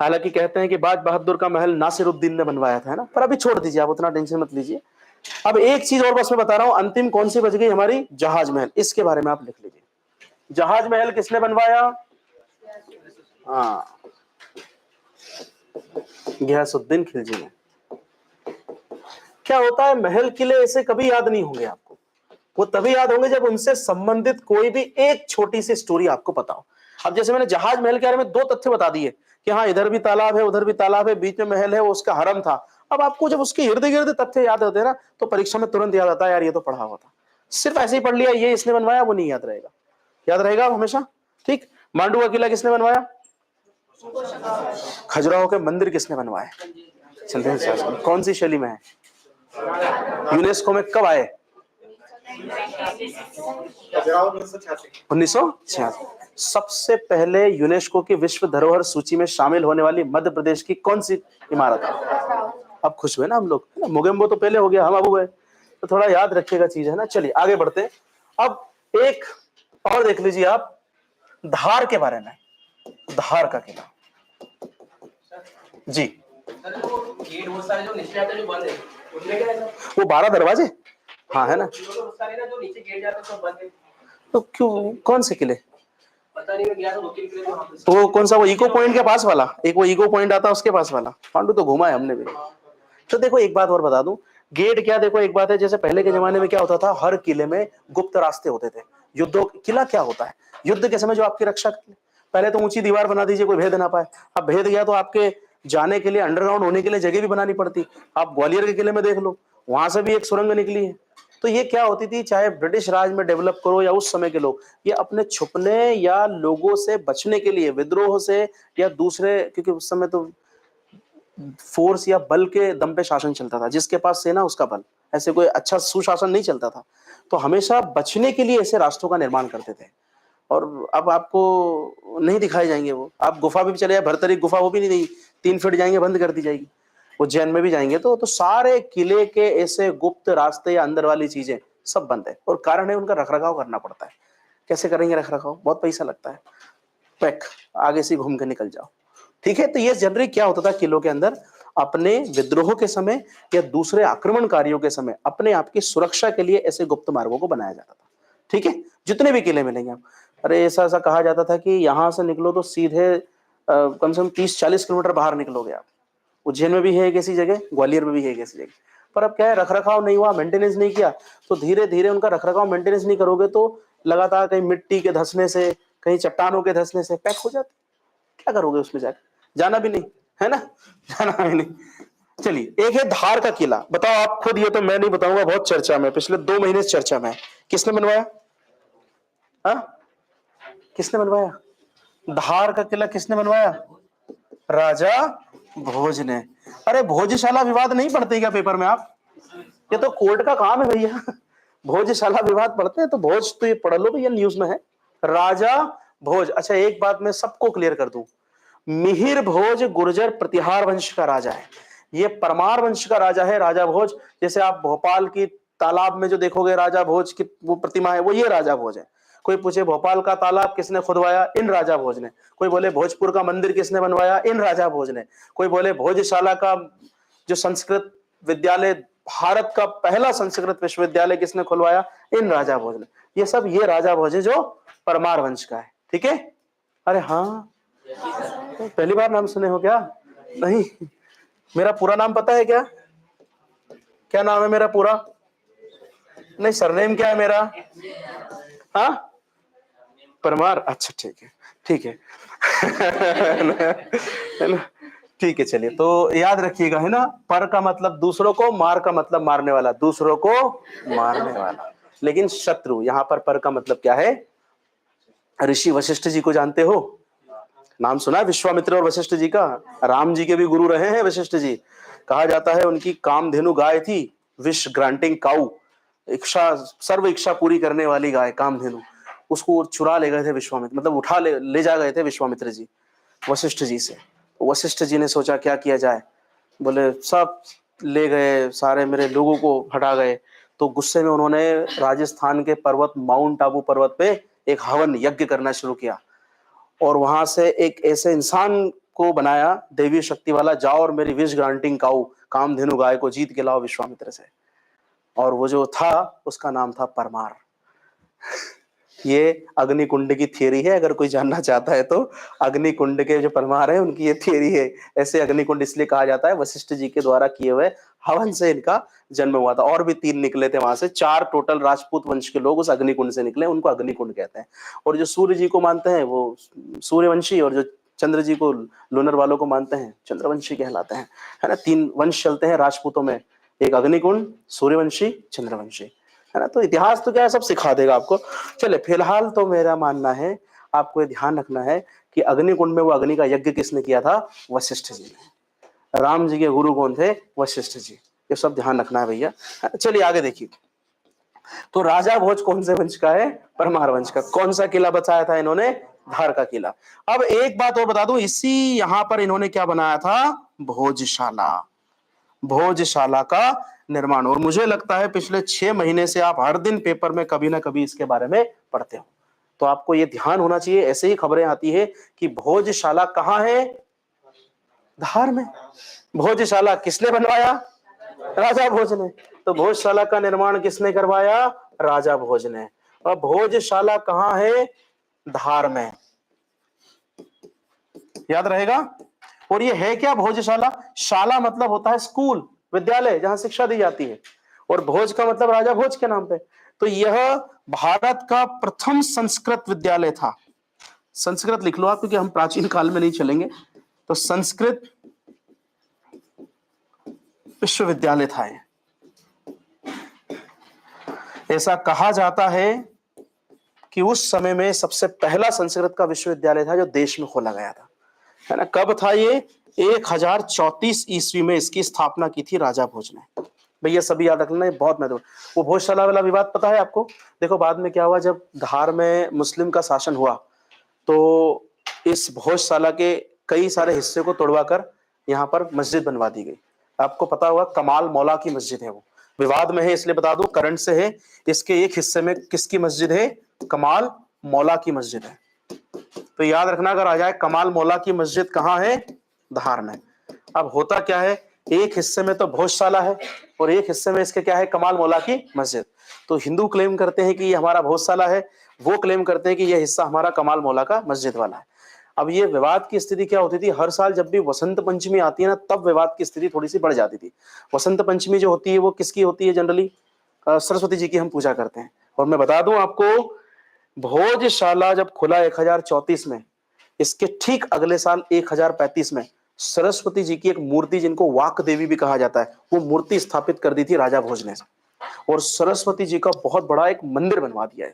हालांकि कहते हैं कि बाज बहादुर का महल नासिरुद्दीन ने बनवाया था, है ना, पर अभी छोड़ दीजिए, आप उतना टेंशन मत लीजिए। अब एक चीज और बस मैं बता रहा हूं, अंतिम कौन सी बच गई हमारी? जहाज महल। इसके बारे में आप लिख लीजिए, जहाज महल किसने बनवाया? हाँ, घियासुद्दीन खिलजी ने। क्या होता है, महल किले ऐसे कभी याद नहीं होंगे आपको, वो तभी याद होंगे जब उनसे संबंधित कोई भी एक छोटी सी स्टोरी आपको पता हो। अब जैसे मैंने जहाज महल के बारे में 2 तथ्य बता दिए कि हाँ, इधर भी तालाब है, उधर भी तालाब है, बीच में महल है, वो उसका हरम था। अब आपको जब उसके इर्द गिर्द तथ्य याद होते हैं ना, तो परीक्षा में तुरंत याद आता है, यार ये तो पढ़ा हुआ था। सिर्फ ऐसे ही पढ़ लिया, ये इसने बनवाया, वो नहीं याद रहेगा। याद रहेगा हमेशा। ठीक, मांडू का किला किसने बनवाया? खजुराहो के मंदिर किसने बनवाए? चंदेल शासन। कौन सी शैली में है? यूनेस्को में कब आए? 1986। सबसे पहले यूनेस्को की विश्व धरोहर सूची में शामिल होने वाली मध्य प्रदेश की कौन सी इमारत है? अब खुश हुए ना हम लोग, मोगेम्बो तो पहले हो गया, हम अब हुए, तो थोड़ा याद रखिएगा चीज, है ना। चलिए आगे बढ़ते। अब एक और देख लीजिए आप, धार के बारे में। धार का किला जी, गेट बहुत सारे जो नीचे आते हैं, जो बंद है, उनमें क्या है? वो 12 दरवाजे, हाँ, है ना, जो नीचे गेट जाते हैं सब बंद है। तो क्यों, कौन से किले? पता नहीं, मैं गया था 2-3 किले वहां पे। तो कौन सा? वो इको पॉइंट के पास वाला, एक वो इको पॉइंट आता है उसके पास वाला। पांडु तो घुमा है हमने भी। तो देखो एक बात और बता दूं, गेट क्या, देखो एक बात है, जैसे पहले के जमाने में क्या होता था, हर किले में गुप्त रास्ते होते थे। युद्धों, किला क्या होता है? युद्ध के समय जो आपकी रक्षा कर ले। पहले तो ऊंची दीवार बना दीजिए, कोई भेद ना पाए। अब भेद गया तो आपके जाने के लिए, अंडरग्राउंड होने के लिए जगह भी बनानी पड़ती। आप ग्वालियर के किले में देख लो, वहां से भी एक सुरंग निकली है। तो ये क्या होती थी, चाहे ब्रिटिश राज में डेवलप करो या उस समय के लोग, ये अपने छुपने या लोगों से बचने के लिए, विद्रोह से या दूसरे, क्योंकि उस समय तो फोर्स या बल के दम पे शासन चलता था, जिसके पास सेना उसका बल, ऐसे कोई अच्छा सुशासन नहीं चलता था। तो हमेशा बचने के लिए ऐसे रास्तों का निर्माण करते थे। और अब आपको नहीं दिखाए जाएंगे वो। आप गुफा भी चले जाए, भरतरी गुफा, वो भी नहीं रही, 3 फीट जाएंगे बंद कर दी जाएगी। उज्जैन में भी जाएंगे तो सारे किले के ऐसे गुप्त रास्ते या अंदर वाली चीजें सब बंद है। और कारण है उनका रखरखाव करना पड़ता है। कैसे करेंगे रखरखाव? बहुत पैसा लगता है। पैक, आगे से घूम के निकल जाओ। ठीक है, तो ये जनरली क्या होता था किलों के अंदर, अपने विद्रोह के समय या दूसरे आक्रमणकारियों के समय अपने आप की सुरक्षा के लिए ऐसे गुप्त मार्गों को बनाया जाता था। ठीक है, जितने भी किले मिलेंगे आप, अरे ऐसा ऐसा कहा जाता था कि यहां से निकलो तो सीधे कम से कम 30-40 किलोमीटर बाहर निकलोगे आप। उज्जैन में भी है एक ऐसी जगह, ग्वालियर में भी है एक ऐसी जगह। पर अब क्या है, रख रखाव नहीं हुआ, मेंटेनेंस नहीं किया, तो धीरे धीरे उनका रख रखाव मेंटेनेंस नहीं करोगे तो लगातार कहीं मिट्टी के धंसने से, कहीं चट्टानों के धंसने से पैक हो जाते। क्या करोगे उसमें जाकर, जाना भी नहीं है ना, जाना भी नहीं। चलिए, एक है धार का किला, बताओ आप खुद, ये तो मैं नहीं बताऊंगा, बहुत चर्चा में, पिछले 2 महीने से चर्चा में है। किसने बनवाया? हाँ, किसने बनवाया? धार का किला किसने बनवाया? राजा भोज ने। अरे भोजशाला विवाद नहीं पढ़ते क्या पेपर में आप? ये तो कोर्ट का काम है भैया। भोजशाला विवाद पढ़ते हैं तो भोज तो ये पढ़ लो भैया, न्यूज में है। राजा भोज। अच्छा, एक बात मैं सबको क्लियर कर दूं, मिहिर भोज गुर्जर प्रतिहार वंश का राजा है, ये परमार वंश का राजा है राजा भोज। जैसे आप भोपाल की तालाब में जो देखोगे राजा भोज की वो प्रतिमा है, वो ये राजा भोज है। कोई पूछे भोपाल का तालाब किसने खुदवाया? इन राजा भोज ने। कोई बोले भोजपुर का मंदिर किसने बनवाया? इन राजा भोज ने। कोई बोले भोजशाला का जो संस्कृत विद्यालय, भारत का पहला संस्कृत विश्वविद्यालय किसने खुलवाया? इन राजा भोज ने। ये सब ये राजा भोज है जो परमार वंश का है। ठीक है, अरे हाँ, तो पहली बार नाम सुने हो क्या? नहीं, मेरा पूरा नाम पता है क्या? क्या नाम है मेरा पूरा? नहीं, सरनेम क्या है मेरा? हाँ, परमार। अच्छा ठीक है, ठीक है। है ना? ठीक है, चलिए, तो याद रखिएगा, है ना, पर का मतलब दूसरों को, मार का मतलब मारने वाला, दूसरों को मारने वाला। लेकिन शत्रु, यहां पर का मतलब क्या है? ऋषि वशिष्ठ जी को जानते हो? नाम सुना है विश्वामित्र और वशिष्ठ जी का? राम जी के भी गुरु रहे हैं वशिष्ठ जी। कहा जाता है उनकी कामधेनु गाय थी, विश ग्रांटिंग काउ, इच्छा, सर्व इच्छा पूरी करने वाली गाय कामधेनु। उसको चुरा ले गए थे विश्वामित्र, मतलब उठा ले जा गए थे विश्वामित्र जी वशिष्ठ जी से। वशिष्ठ जी ने सोचा क्या किया जाए, बोले सब ले गए, सारे मेरे लोगों को हटा गए। तो गुस्से में उन्होंने राजस्थान के पर्वत माउंट आबू पर्वत पे एक हवन यज्ञ करना शुरू किया, और वहां से एक ऐसे इंसान को बनाया देवी शक्ति वाला, जाओ और मेरी विश ग्रांटिंग काऊ कामधेनु गाय को जीत के लाओ विश्वामित्र से। और वो जो था उसका नाम था परमार। ये अग्निकुंड की थियरी है, अगर कोई जानना चाहता है तो। अग्निकुंड के जो परमार है उनकी ये थियरी है। ऐसे अग्निकुंड इसलिए कहा जाता है, वशिष्ठ जी के द्वारा किए हुए हवन से इनका जन्म हुआ था। और भी 3 निकले थे वहां से, 4 टोटल राजपूत वंश के लोग उस अग्निकुंड से निकले, उनको अग्निकुंड कहते हैं। और जो सूर्य जी को मानते हैं वो सूर्यवंशी, और जो चंद्र जी को, लूनर वालों को मानते हैं, चंद्रवंशी कहलाते हैं। है ना, 3 वंश चलते हैं राजपूतों में, एक अग्निकुंड, सूर्यवंशी, चंद्रवंशी। है ना, तो इतिहास तो क्या है, सब सिखा देगा आपको। चले, फिलहाल तो मेरा मानना है आपको ये ध्यान रखना है कि अग्निकुंड में वो अग्नि का यज्ञ किसने किया था? वशिष्ठ जी ने। राम जी के गुरु कौन थे? वशिष्ठ जी। ये सब ध्यान रखना है भैया। चलिए आगे देखिए, तो राजा भोज कौन से वंश का है? परमार वंश का। कौन सा किला बचाया था इन्होंने? धार का किला। अब एक बात और बता दूं, इसी यहां पर इन्होंने क्या बनाया था? भोजशाला। भोजशाला का निर्माण। और मुझे लगता है पिछले 6 महीने से आप हर दिन पेपर में कभी ना कभी इसके बारे में पढ़ते हो, तो आपको यह ध्यान होना चाहिए। ऐसे ही खबरें आती है कि भोजशाला कहां है? धार में। भोजशाला किसने बनवाया? राजा भोज ने। तो भोजशाला का निर्माण किसने करवाया? राजा भोज ने। और भोजशाला कहां है? धार में। याद रहेगा। और ये है क्या भोजशाला? शाला मतलब होता है स्कूल, विद्यालय, जहां शिक्षा दी जाती है, और भोज का मतलब राजा भोज के नाम पे। तो यह भारत का प्रथम संस्कृत विद्यालय था। संस्कृत लिख लो आप, क्योंकि हम प्राचीन काल में नहीं चलेंगे। तो संस्कृत विश्वविद्यालय था ये। ऐसा कहा जाता है कि उस समय में सबसे पहला संस्कृत का विश्वविद्यालय था जो देश में खोला गया था। है ना, कब था ये? 1034 ईस्वी में इसकी स्थापना की थी राजा भोज ने। भैया सभी याद रखना, ये बहुत महत्वपूर्ण। वो भोजशाला वाला विवाद पता है आपको? देखो बाद में क्या हुआ, जब धार में मुस्लिम का शासन हुआ तो इस भोजशाला के कई सारे हिस्से को तोड़वा कर यहाँ पर मस्जिद बनवा दी गई। आपको पता होगा कमाल मौला की मस्जिद है, वो विवाद में है इसलिए बता दूं, करंट से है। इसके एक हिस्से में किसकी मस्जिद है? कमाल मौला की मस्जिद है। तो याद रखना, अगर आ जाए कमाल मौला की मस्जिद कहाँ है, धार में। अब होता क्या है, एक हिस्से में तो भोजशाला है और एक हिस्से में इसके क्या है, कमाल मौला की मस्जिद। तो हिंदू क्लेम करते हैं कि ये हमारा भोजशाला है, वो क्लेम करते हैं कि ये हिस्सा हमारा कमाल मौला का मस्जिद वाला है। अब ये विवाद की स्थिति क्या होती थी, हर साल जब भी वसंत पंचमी आती है ना, तब विवाद की स्थिति थोड़ी सी बढ़ जाती थी। वसंत पंचमी जो होती है वो किसकी होती है जनरली, सरस्वती जी की हम पूजा करते हैं। और मैं बता दूं आपको, भोजशाला जब खुला 1034 में, इसके ठीक अगले साल 1035 में सरस्वती जी की एक मूर्ति, जिनको वाक देवी भी कहा जाता है, वो मूर्ति स्थापित कर दी थी राजा भोज ने, और सरस्वती जी का बहुत बड़ा एक मंदिर बनवा दिया है।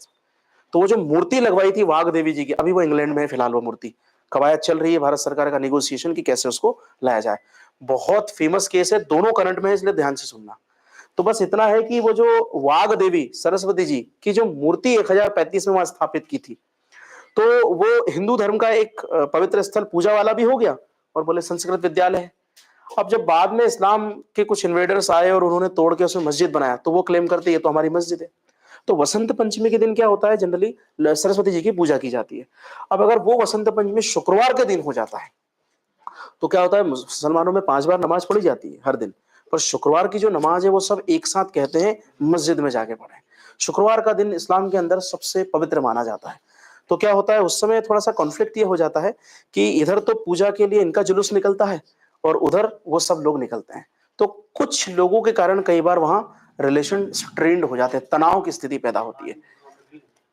तो वो जो मूर्ति लगवाई थी वाघ देवी जी की, अभी वो इंग्लैंड में है फिलहाल, वो मूर्ति कवायद चल रही है भारत सरकार का निगोशिएशन की कैसे उसको लाया जाए। बहुत फेमस केस है, दोनों करंट में है, इसलिए ध्यान से सुनना। तो बस इतना है कि वो जो वाघ देवी सरस्वती जी की जो मूर्ति 1035 में वहां स्थापित की थी, तो वो हिंदू धर्म का एक पवित्र स्थल पूजा वाला भी हो गया, और बोले संस्कृत विद्यालय है। अब जब बाद में इस्लाम के कुछ इन्वेडर्स आए और उन्होंने तोड़ के उसमें मस्जिद बनाया, तो वो क्लेम करते ये तो हमारी मस्जिद है। तो वसंत पंचमी के दिन क्या होता है, जनरली सरस्वती जी की पूजा की जाती है। अब अगर वो वसंत पंचमी शुक्रवार के दिन हो जाता है, तो क्या होता है, मुसलमानों में 5 बार नमाज पढ़ी जाती है हर दिन, पर शुक्रवार की जो नमाज है वो सब एक साथ कहते हैं मस्जिद में जाके पढ़ें। शुक्रवार का दिन इस्लाम के अंदर सबसे पवित्र माना जाता है। तो क्या होता है, उस समय थोड़ा सा कॉन्फ्लिक्ट ये हो जाता है कि इधर तो पूजा के लिए इनका जुलूस निकलता है और उधर वो सब लोग निकलते हैं। तो कुछ लोगों के कारण कई बार वहां रिलेशन स्ट्रेंड हो जाते हैं, तनाव की स्थिति पैदा होती है।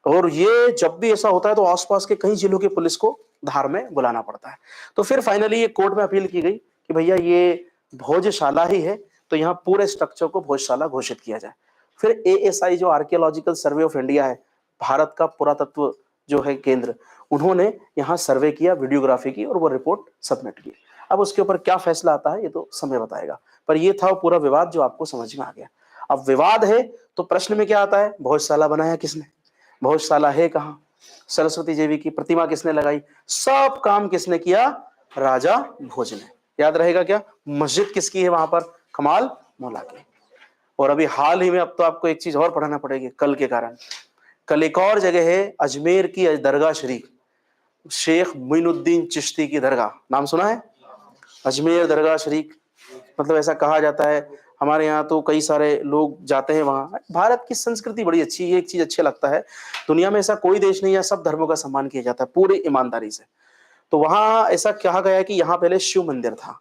और ये जब भी ऐसा होता है तो आसपास के कई जिलों की पुलिस को धार में बुलाना पड़ता है। तो फिर फाइनली ये कोर्ट में अपील की गई कि भैया ये भोजशाला ही है, तो यहाँ पूरे स्ट्रक्चर को भोजशाला घोषित किया जाए। फिर एएसआई जो आर्कियोलॉजिकल सर्वे ऑफ इंडिया है, भारत का पुरातत्व जो है केंद्र, उन्होंने यहाँ सर्वे किया, वीडियोग्राफी की, और वो रिपोर्ट सबमिट की। अब उसके ऊपर क्या फैसला आता है ये तो समय बताएगा, पर ये था वो पूरा विवाद जो आपको समझ में आ गया। अब विवाद है तो प्रश्न में क्या आता है, भोजशाला बनाया किसने, भोजशाला है कहाँ, सरस्वती देवी की प्रतिमा किसने लगाई, सब काम किसने किया, राजा भोज ने। याद रहेगा क्या, मस्जिद किसकी है वहां पर, कमाल मौला की। और अभी हाल ही में, अब तो आपको एक चीज और पढ़ाना पड़ेगी कल के कारण, कल एक और जगह है अजमेर की दरगाह शरीफ, शेख मोइनुद्दीन चिश्ती की दरगाह, नाम सुना है, अजमेर दरगाह शरीफ। मतलब ऐसा कहा जाता है, हमारे यहाँ तो कई सारे लोग जाते हैं वहाँ। भारत की संस्कृति बड़ी अच्छी है, एक चीज अच्छा लगता है, दुनिया में ऐसा कोई देश नहीं है, सब धर्मों का सम्मान किया जाता है पूरी ईमानदारी से। तो वहाँ ऐसा कहा गया है कि यहाँ पहले शिव मंदिर था,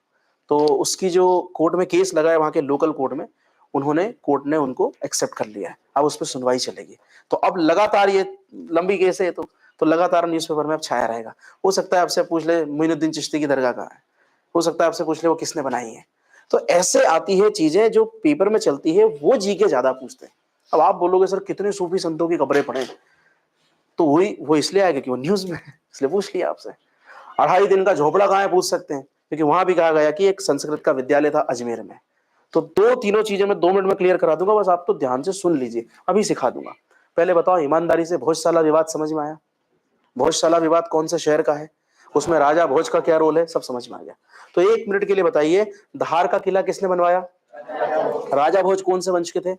तो उसकी जो कोर्ट में केस लगा है वहाँ के लोकल कोर्ट में, उन्होंने, कोर्ट ने उनको एक्सेप्ट कर लिया है, अब उस पर सुनवाई चलेगी। तो अब लगातार ये लंबी केस है, तो लगातार न्यूज़पेपर में अब छाया रहेगा। हो सकता है आपसे पूछ ले मोइनुद्दीन चिश्ती की दरगाह कहाँ है, हो सकता है आपसे पूछ ले वो किसने बनाई है। तो ऐसे आती है चीजें जो पेपर में चलती है, वो जी के ज्यादा पूछते हैं। अब आप बोलोगे सर कितने सूफी संतों की कब्रें पढ़े, तो वही वो इसलिए आएगा कि वो न्यूज में है, इसलिए पूछ लिया आपसे। 2.5 दिन का झोपड़ा कहाँ है पूछ सकते हैं, क्योंकि वहां भी कहा गया कि एक संस्कृत का विद्यालय था अजमेर में। तो दो तीनों चीजें मैं 2 मिनट में क्लियर करा दूंगा, बस आप तो ध्यान से सुन लीजिए, अभी सिखा दूंगा। पहले बताओ ईमानदारी से, भोजशाला विवाद समझ में आया, भोजशाला विवाद कौन से शहर का है, उसमें राजा भोज का क्या रोल है, सब समझ में आ गया। तो 1 मिनट के लिए बताइए, धार का किला किसने बनवाया, राजा भोज कौन से वंश के थे,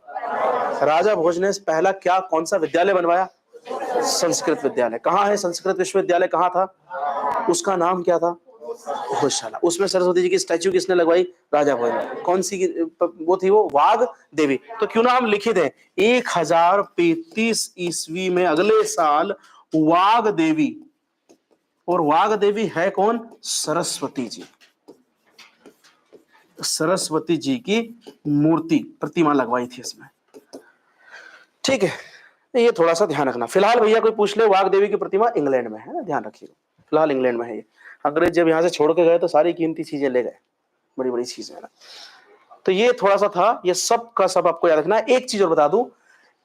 राजा भोज ने पहला क्या कौन सा विद्यालय बनवाया, संस्कृत विद्यालय। कहाँ है संस्कृत विश्वविद्यालय, कहाँ था, उसका नाम क्या था, भोजशाला। उसमें सरस्वती जी की स्टैच्यू किसने लगवाई, राजा भोज ने। कौन सी वो थी, वो वाघ देवी। तो क्यों ना हम लिखित है 1035 ईस्वी में अगले साल वाघ देवी, और वाघ देवी है कौन, सरस्वती जी, सरस्वती जी की मूर्ति प्रतिमा लगवाई थी इसमें। ठीक है, ये थोड़ा सा ध्यान रखना। फिलहाल भैया कोई पूछ ले, वाघ देवी की प्रतिमा इंग्लैंड में है ना, ध्यान रखिएगा, फिलहाल इंग्लैंड में है ये। अंग्रेज जब यहाँ से छोड़ के गए तो सारी कीमती चीजें ले गए, बड़ी बड़ी चीजें ना। तो ये थोड़ा सा था, ये सब का सब आपको याद रखना है। एक चीज और बता दूं,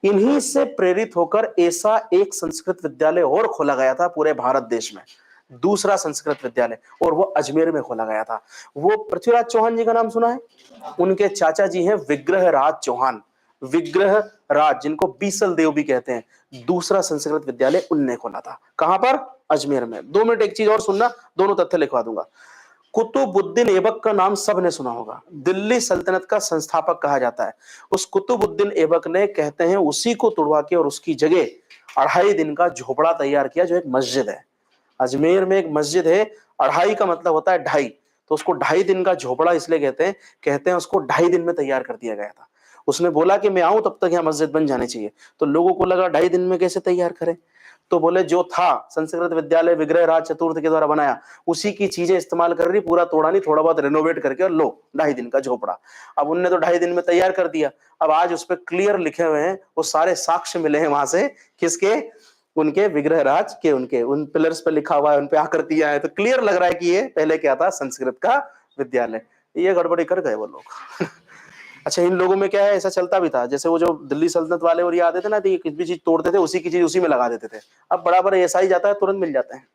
इन्हीं से प्रेरित होकर ऐसा एक संस्कृत विद्यालय और खोला गया था पूरे भारत देश में, दूसरा संस्कृत विद्यालय, और वो अजमेर में खोला गया था। वो पृथ्वीराज चौहान जी का नाम सुना है, उनके चाचा जी हैं विग्रह राज चौहान, विग्रह राज, जिनको बीसल देव भी कहते हैं, दूसरा संस्कृत विद्यालय उनने खोला था। कहां पर, अजमेर में। 2 मिनट एक चीज और सुनना, दोनों तथ्य लिखवा दूंगा। कुतुबुद्दीन ऐबक का नाम सबने सुना होगा, दिल्ली सल्तनत का संस्थापक कहा जाता है। उस कुतुबुद्दीन ऐबक ने, कहते हैं, उसी को तुड़वा के और उसकी जगह 2.5 दिन का झोपड़ा तैयार किया जो एक मस्जिद है। अजमेर में एक मस्जिद है, अढ़ाई का मतलब होता है ढाई, तो उसको 2.5 दिन का झोपड़ा इसलिए कहते हैं उसको 2.5 दिन में तैयार कर दिया गया था। उसने बोला कि मैं आऊं तब तक यहाँ मस्जिद बन जानी चाहिए, तो लोगों को लगा 2.5 दिन में कैसे तैयार करें, तो बोले जो था संस्कृत विद्यालय विग्रह राज चतुर्थ के द्वारा बनाया उसी की चीजें इस्तेमाल कर रही, पूरा तोड़ा नहीं, थोड़ा बहुत रेनोवेट करके, और लो 2.5 दिन का झोपड़ा। अब उनने तो 2.5 दिन में तैयार कर दिया। अब आज उस पर क्लियर लिखे हुए हैं, वो सारे साक्ष्य मिले हैं वहां से, किसके, उनके विग्रह राज के, उनके उन पिलर्स पे लिखा हुआ है, उन पे आकृतियां हैं, तो क्लियर लग रहा है कि ये पहले क्या था, संस्कृत का विद्यालय। ये गड़बड़ी कर गए वो लोग। अच्छा, इन लोगों में क्या है, ऐसा चलता भी था, जैसे वो जो दिल्ली सल्तनत वाले और ये आते थे ना, तो ये किसी भी चीज तोड़ते थे, उसी की चीज उसी में लगा देते थे। अब बराबर ऐसा ही जाता है, तुरंत मिल जाते हैं,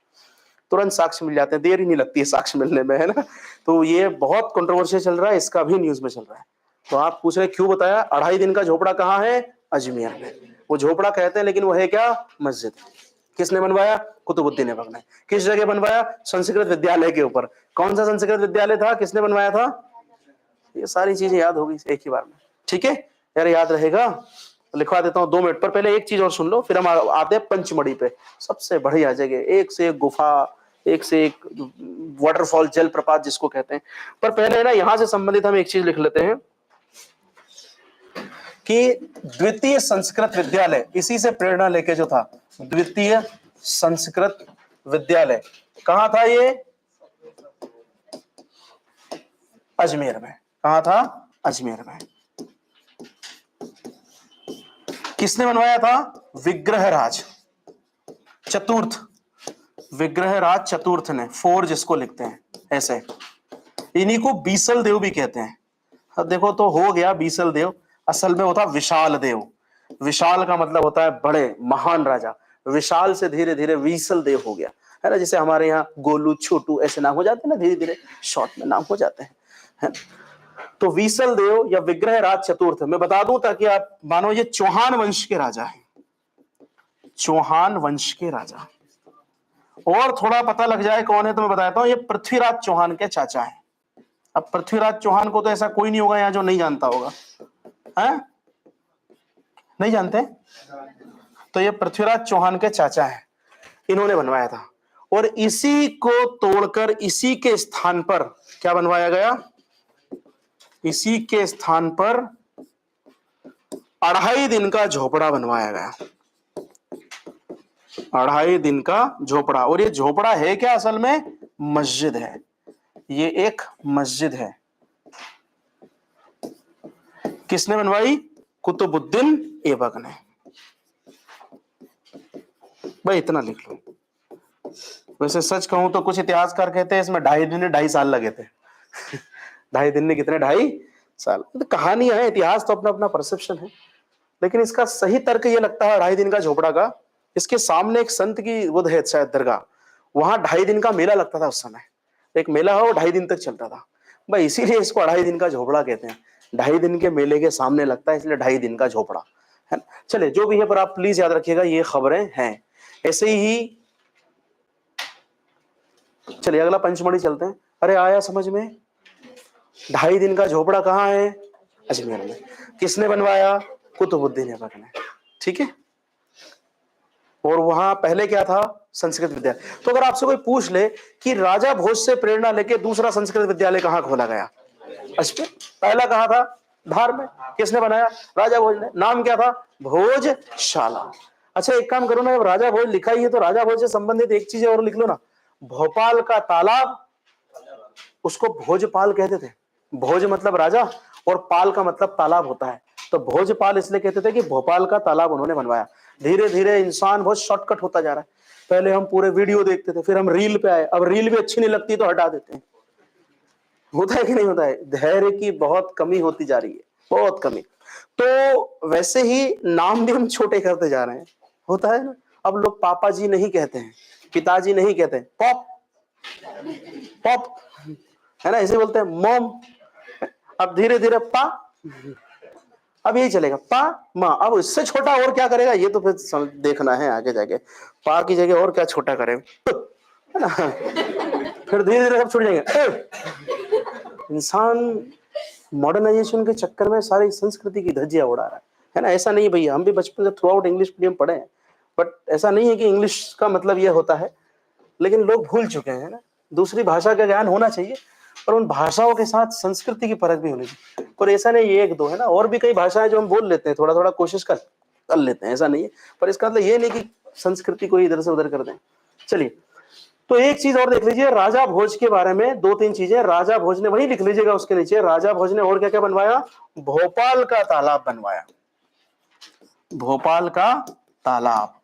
तुरंत साक्ष्य मिल जाते हैं, देर ही नहीं लगती है साक्ष्य मिलने में, है ना। तो ये बहुत कंट्रोवर्शियल चल रहा है, इसका भी न्यूज में चल रहा है। तो आप पूछ रहे क्यों बताया, 2.5 दिन का झोपड़ा कहाँ है, अजमेर में। वो झोपड़ा कहते हैं, लेकिन वो है क्या, मस्जिद। किसने बनवाया, कुतुबुद्दीन ऐबक ने। किस जगह बनवाया, संस्कृत विद्यालय के ऊपर। कौन सा संस्कृत विद्यालय था, किसने बनवाया था, ये सारी चीजें याद होगी एक ही बार में, ठीक है यार, याद रहेगा। लिखवा देता हूँ 2 मिनट पर, पहले एक चीज और सुन लो, फिर हम आते हैं पंचमढ़ी पे। सबसे बढ़िया जगह, एक से एक गुफा, एक से एक वाटरफॉल, जलप्रपात जिसको कहते हैं। पर पहले ना यहां से संबंधित हम एक चीज लिख लेते हैं कि द्वितीय संस्कृत विद्यालय, इसी से प्रेरणा लेके जो था, द्वितीय संस्कृत विद्यालय कहां था, ये अजमेर में। कहां था, अजमेर में। किसने बनवाया था, विग्रह राज चतुर्थ, विग्रह राज चतुर्थ ने, 4 जिसको लिखते हैं ऐसे। इन्हीं को बीसल देव भी कहते हैं। अब देखो तो हो गया बीसल देव, असल में होता विशाल देव। विशाल का मतलब होता है बड़े, महान राजा। विशाल से धीरे धीरे बीसल देव हो गया, है ना। जैसे हमारे यहाँ गोलू, छोटू ऐसे नाम हो जाते हैं ना, धीरे धीरे शॉर्ट में नाम हो जाते हैं, है? तो वीसल देव या विग्रह राज चतुर्थ, मैं बता दूं ताकि आप मानो, ये चौहान वंश के राजा हैं, चौहान वंश के राजा। और थोड़ा पता लग जाए कौन है तो मैं बताता हूं, ये पृथ्वीराज चौहान के चाचा हैं। अब पृथ्वीराज चौहान को तो ऐसा कोई नहीं होगा यहाँ जो नहीं जानता होगा, है? नहीं जानते? तो ये पृथ्वीराज चौहान के चाचा हैं, इन्होंने बनवाया था। और इसी को तोड़कर इसी के स्थान पर क्या बनवाया गया, इसी के स्थान पर 2.5 दिन का झोपड़ा बनवाया गया, 2.5 दिन का झोपड़ा। और ये झोपड़ा है क्या, असल में मस्जिद है, ये एक मस्जिद है। किसने बनवाई, कुतुबुद्दीन ऐबक ने। भाई इतना लिख लो। वैसे सच कहूं तो कुछ इतिहासकार कहते हैं इसमें 2.5 दिन 2.5 साल लगे थे। 2.5 दिन में कितने, 2.5 साल। तो कहानियां है, इतिहास तो अपना अपना परसेप्शन है, लेकिन इसका सही तर्क ये लगता है 2.5 दिन का झोपड़ा का। इसके सामने एक संत की वो है शायद दरगाह, वहां 2.5 दिन का मेला लगता था उस समय, एक मेला हो 2.5 दिन तक चलता था भाई, इसीलिए इसको 2.5 दिन का झोपड़ा कहते हैं। 2.5 दिन के मेले के सामने लगता है, इसलिए 2.5 दिन का झोपड़ा, है ना। चले जो भी है, पर आप प्लीज याद रखिएगा ये खबरें हैं। ऐसे ही चलिए अगला पंचमढ़ी चलते हैं। अरे आया समझ में, 2.5 दिन का झोपड़ा कहाँ है, अजमेर में। किसने बनवाया, कुतुबुद्दीन ऐबक ने, ठीक है। और वहां पहले क्या था, संस्कृत विद्यालय। तो अगर आपसे कोई पूछ ले कि राजा भोज से प्रेरणा लेके दूसरा संस्कृत विद्यालय कहां खोला गया, अजमेर। पहला कहां था, धार में। किसने बनाया, राजा भोज ने। नाम क्या था, भोजशाला। अच्छा एक काम करो ना, जब राजा भोज लिखा ही है तो राजा भोज से संबंधित एक चीज और लिख लो ना, भोपाल का तालाब, उसको भोजपाल कहते थे। भोज मतलब राजा और पाल का मतलब तालाब होता है, तो भोजपाल इसलिए कहते थे कि भोपाल का तालाब उन्होंने बनवाया। धीरे धीरे इंसान बहुत शॉर्टकट होता जा रहा है। पहले हम पूरे वीडियो देखते थे, फिर हम रील पे आए, अब रील भी अच्छी नहीं लगती तो हटा देते हैं। होता है कि नहीं होता है, धैर्य की बहुत कमी होती जा रही है, बहुत कमी। तो वैसे ही नाम भी हम छोटे करते जा रहे हैं, होता है ना। अब लोग पापा जी नहीं कहते हैं, पिताजी नहीं कहते हैं, पॉप पॉप, है ना, ऐसे बोलते हैं मॉम। अब धीरे धीरे पा, अब यही चलेगा, पा माँ। अब इससे छोटा और क्या करेगा, ये तो फिर देखना है आगे जाके, पा की जगह और क्या छोटा करेगा, है ना। फिर धीरे धीरे सब छूट जाएंगे। इंसान मॉडर्नाइजेशन के चक्कर में सारी संस्कृति की धज्जियां उड़ा रहा है ना। ऐसा नहीं भैया, हम भी बचपन से थ्रू आउट इंग्लिश मीडियम पढ़े हैं, बट ऐसा नहीं है कि इंग्लिश का मतलब यह होता है लेकिन लोग भूल चुके हैं ना। दूसरी भाषा का ज्ञान होना चाहिए, और उन भाषाओं के साथ संस्कृति की परख भी होनी चाहिए। और ऐसा नहीं ये एक दो है ना, और भी कई भाषाएं जो हम बोल लेते हैं, थोड़ा थोड़ा कोशिश कर लेते हैं, ऐसा नहीं है। पर इसका मतलब ये नहीं कि संस्कृति को इधर से उधर कर दें। चलिए, तो एक चीज और देख लीजिए राजा भोज के बारे में, दो तीन चीजें राजा भोज ने, वही लिख लीजिएगा उसके नीचे, राजा भोज ने और क्या क्या बनवाया? भोपाल का तालाब बनवाया। भोपाल का तालाब,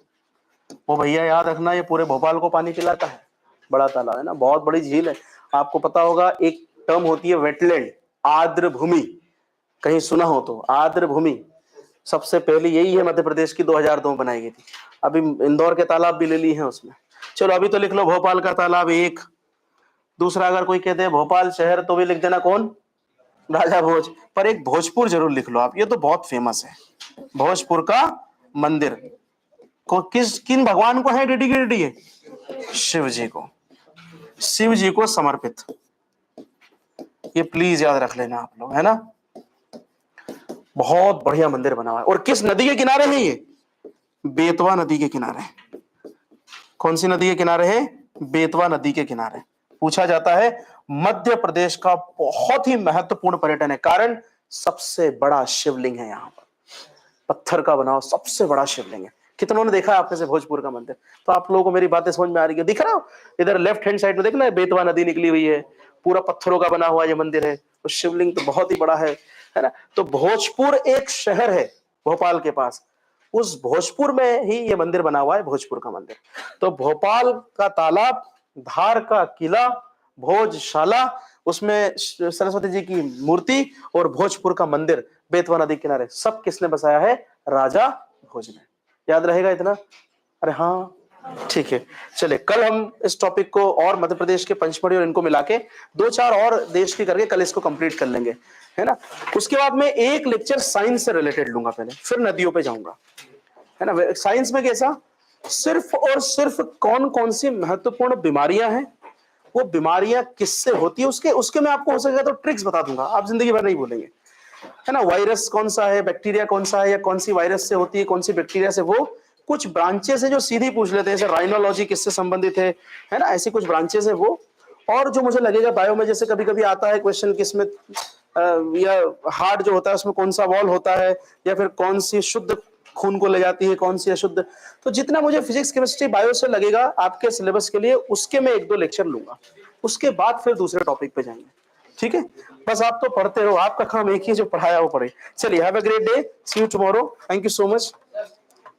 वो भैया याद रखना, ये पूरे भोपाल को पानी पिलाता है। बड़ा तालाब है ना, बहुत बड़ी झील है। आपको पता होगा एक टर्म होती है वेटलैंड, आर्द्र भूमि, कहीं सुना हो तो, आर्द्र भूमि। सबसे पहले यही है मध्य प्रदेश की, 2002 में बनाई गई थी। अभी इंदौर के तालाब भी ले ली हैं उसमें। चलो अभी तो लिख लो भोपाल का तालाब एक। दूसरा, अगर कोई कहते हैं भोपाल शहर तो भी लिख देना कौन? राजा भोज। पर एक भोजपुर जरूर लिख लो आप, ये तो बहुत फेमस है। भोजपुर का मंदिर को किन भगवान को है डेडिकेटेड? ये शिव जी को, शिव जी को समर्पित। ये प्लीज याद रख लेना आप लोग, है ना। बहुत बढ़िया मंदिर बना हुआ है। और किस नदी के किनारे है ये? बेतवा नदी के किनारे। कौन सी नदी के किनारे है? बेतवा नदी के किनारे। पूछा जाता है मध्य प्रदेश का बहुत ही महत्वपूर्ण पर्यटन है, कारण सबसे बड़ा शिवलिंग है यहाँ पर, पत्थर का बना हुआ सबसे बड़ा शिवलिंग है। कितनों ने देखा आपने से भोजपुर का मंदिर? तो आप लोगों को मेरी बातें समझ में आ रही है? दिख रहा हो इधर लेफ्ट हैंड साइड में देखना, बेतवा नदी निकली हुई है, पूरा पत्थरों का बना हुआ ये मंदिर है। तो शिवलिंग तो बहुत ही बड़ा है ना। तो भोजपुर एक शहर है भोपाल के पास, उस भोजपुर में ही ये मंदिर बना हुआ है, भोजपुर का मंदिर। तो भोपाल का तालाब, धार का किला, भोजशाला, उसमें सरस्वती जी की मूर्ति, और भोजपुर का मंदिर बेतवा नदी किनारे, सब किसने बसाया है? राजा भोज ने। याद रहेगा इतना? अरे हाँ, ठीक है। चले, कल हम इस टॉपिक को और मध्य प्रदेश के पंचमढ़ी और इनको मिला के 2-4 और देश की करके कल इसको कंप्लीट कर लेंगे, है ना। उसके बाद में एक लेक्चर साइंस से रिलेटेड लूंगा पहले, फिर नदियों पे जाऊंगा, है ना। साइंस में कैसा? सिर्फ और सिर्फ कौन कौन सी महत्वपूर्ण बीमारियां हैं, वो बीमारियां किससे होती है, उसके मैं आपको हो सकेगा तो ट्रिक्स बता दूंगा, आप जिंदगी भर नहीं भूलेंगे, है ना। वायरस कौन सा है, बैक्टीरिया कौन सा है, या कौन सी वायरस से होती है, कौन सी बैक्टीरिया से, वो कुछ ब्रांचेस है जो सीधी पूछ लेते हैं, जैसे राइनोलॉजी किससे संबंधित है ना, ऐसी कुछ ब्रांचेस है वो। और जो मुझे लगेगा बायो में, जैसे कभी कभी आता है क्वेश्चन किसमें या हार्ट जो होता है उसमें कौन सा वॉल होता है, या फिर कौन सी शुद्ध खून को ले जाती है, कौन सी अशुद्ध। तो जितना मुझे फिजिक्स केमिस्ट्री बायो से लगेगा आपके सिलेबस के लिए, उसके मैं 1-2 लेक्चर लूंगा। उसके बाद फिर दूसरे टॉपिक पे जाएंगे, ठीक है। बस आप तो पढ़ते रहो, आपका काम एक ही, जो पढ़ाया वो पढ़े। चलिए, have a great day, see you tomorrow, thank you so much.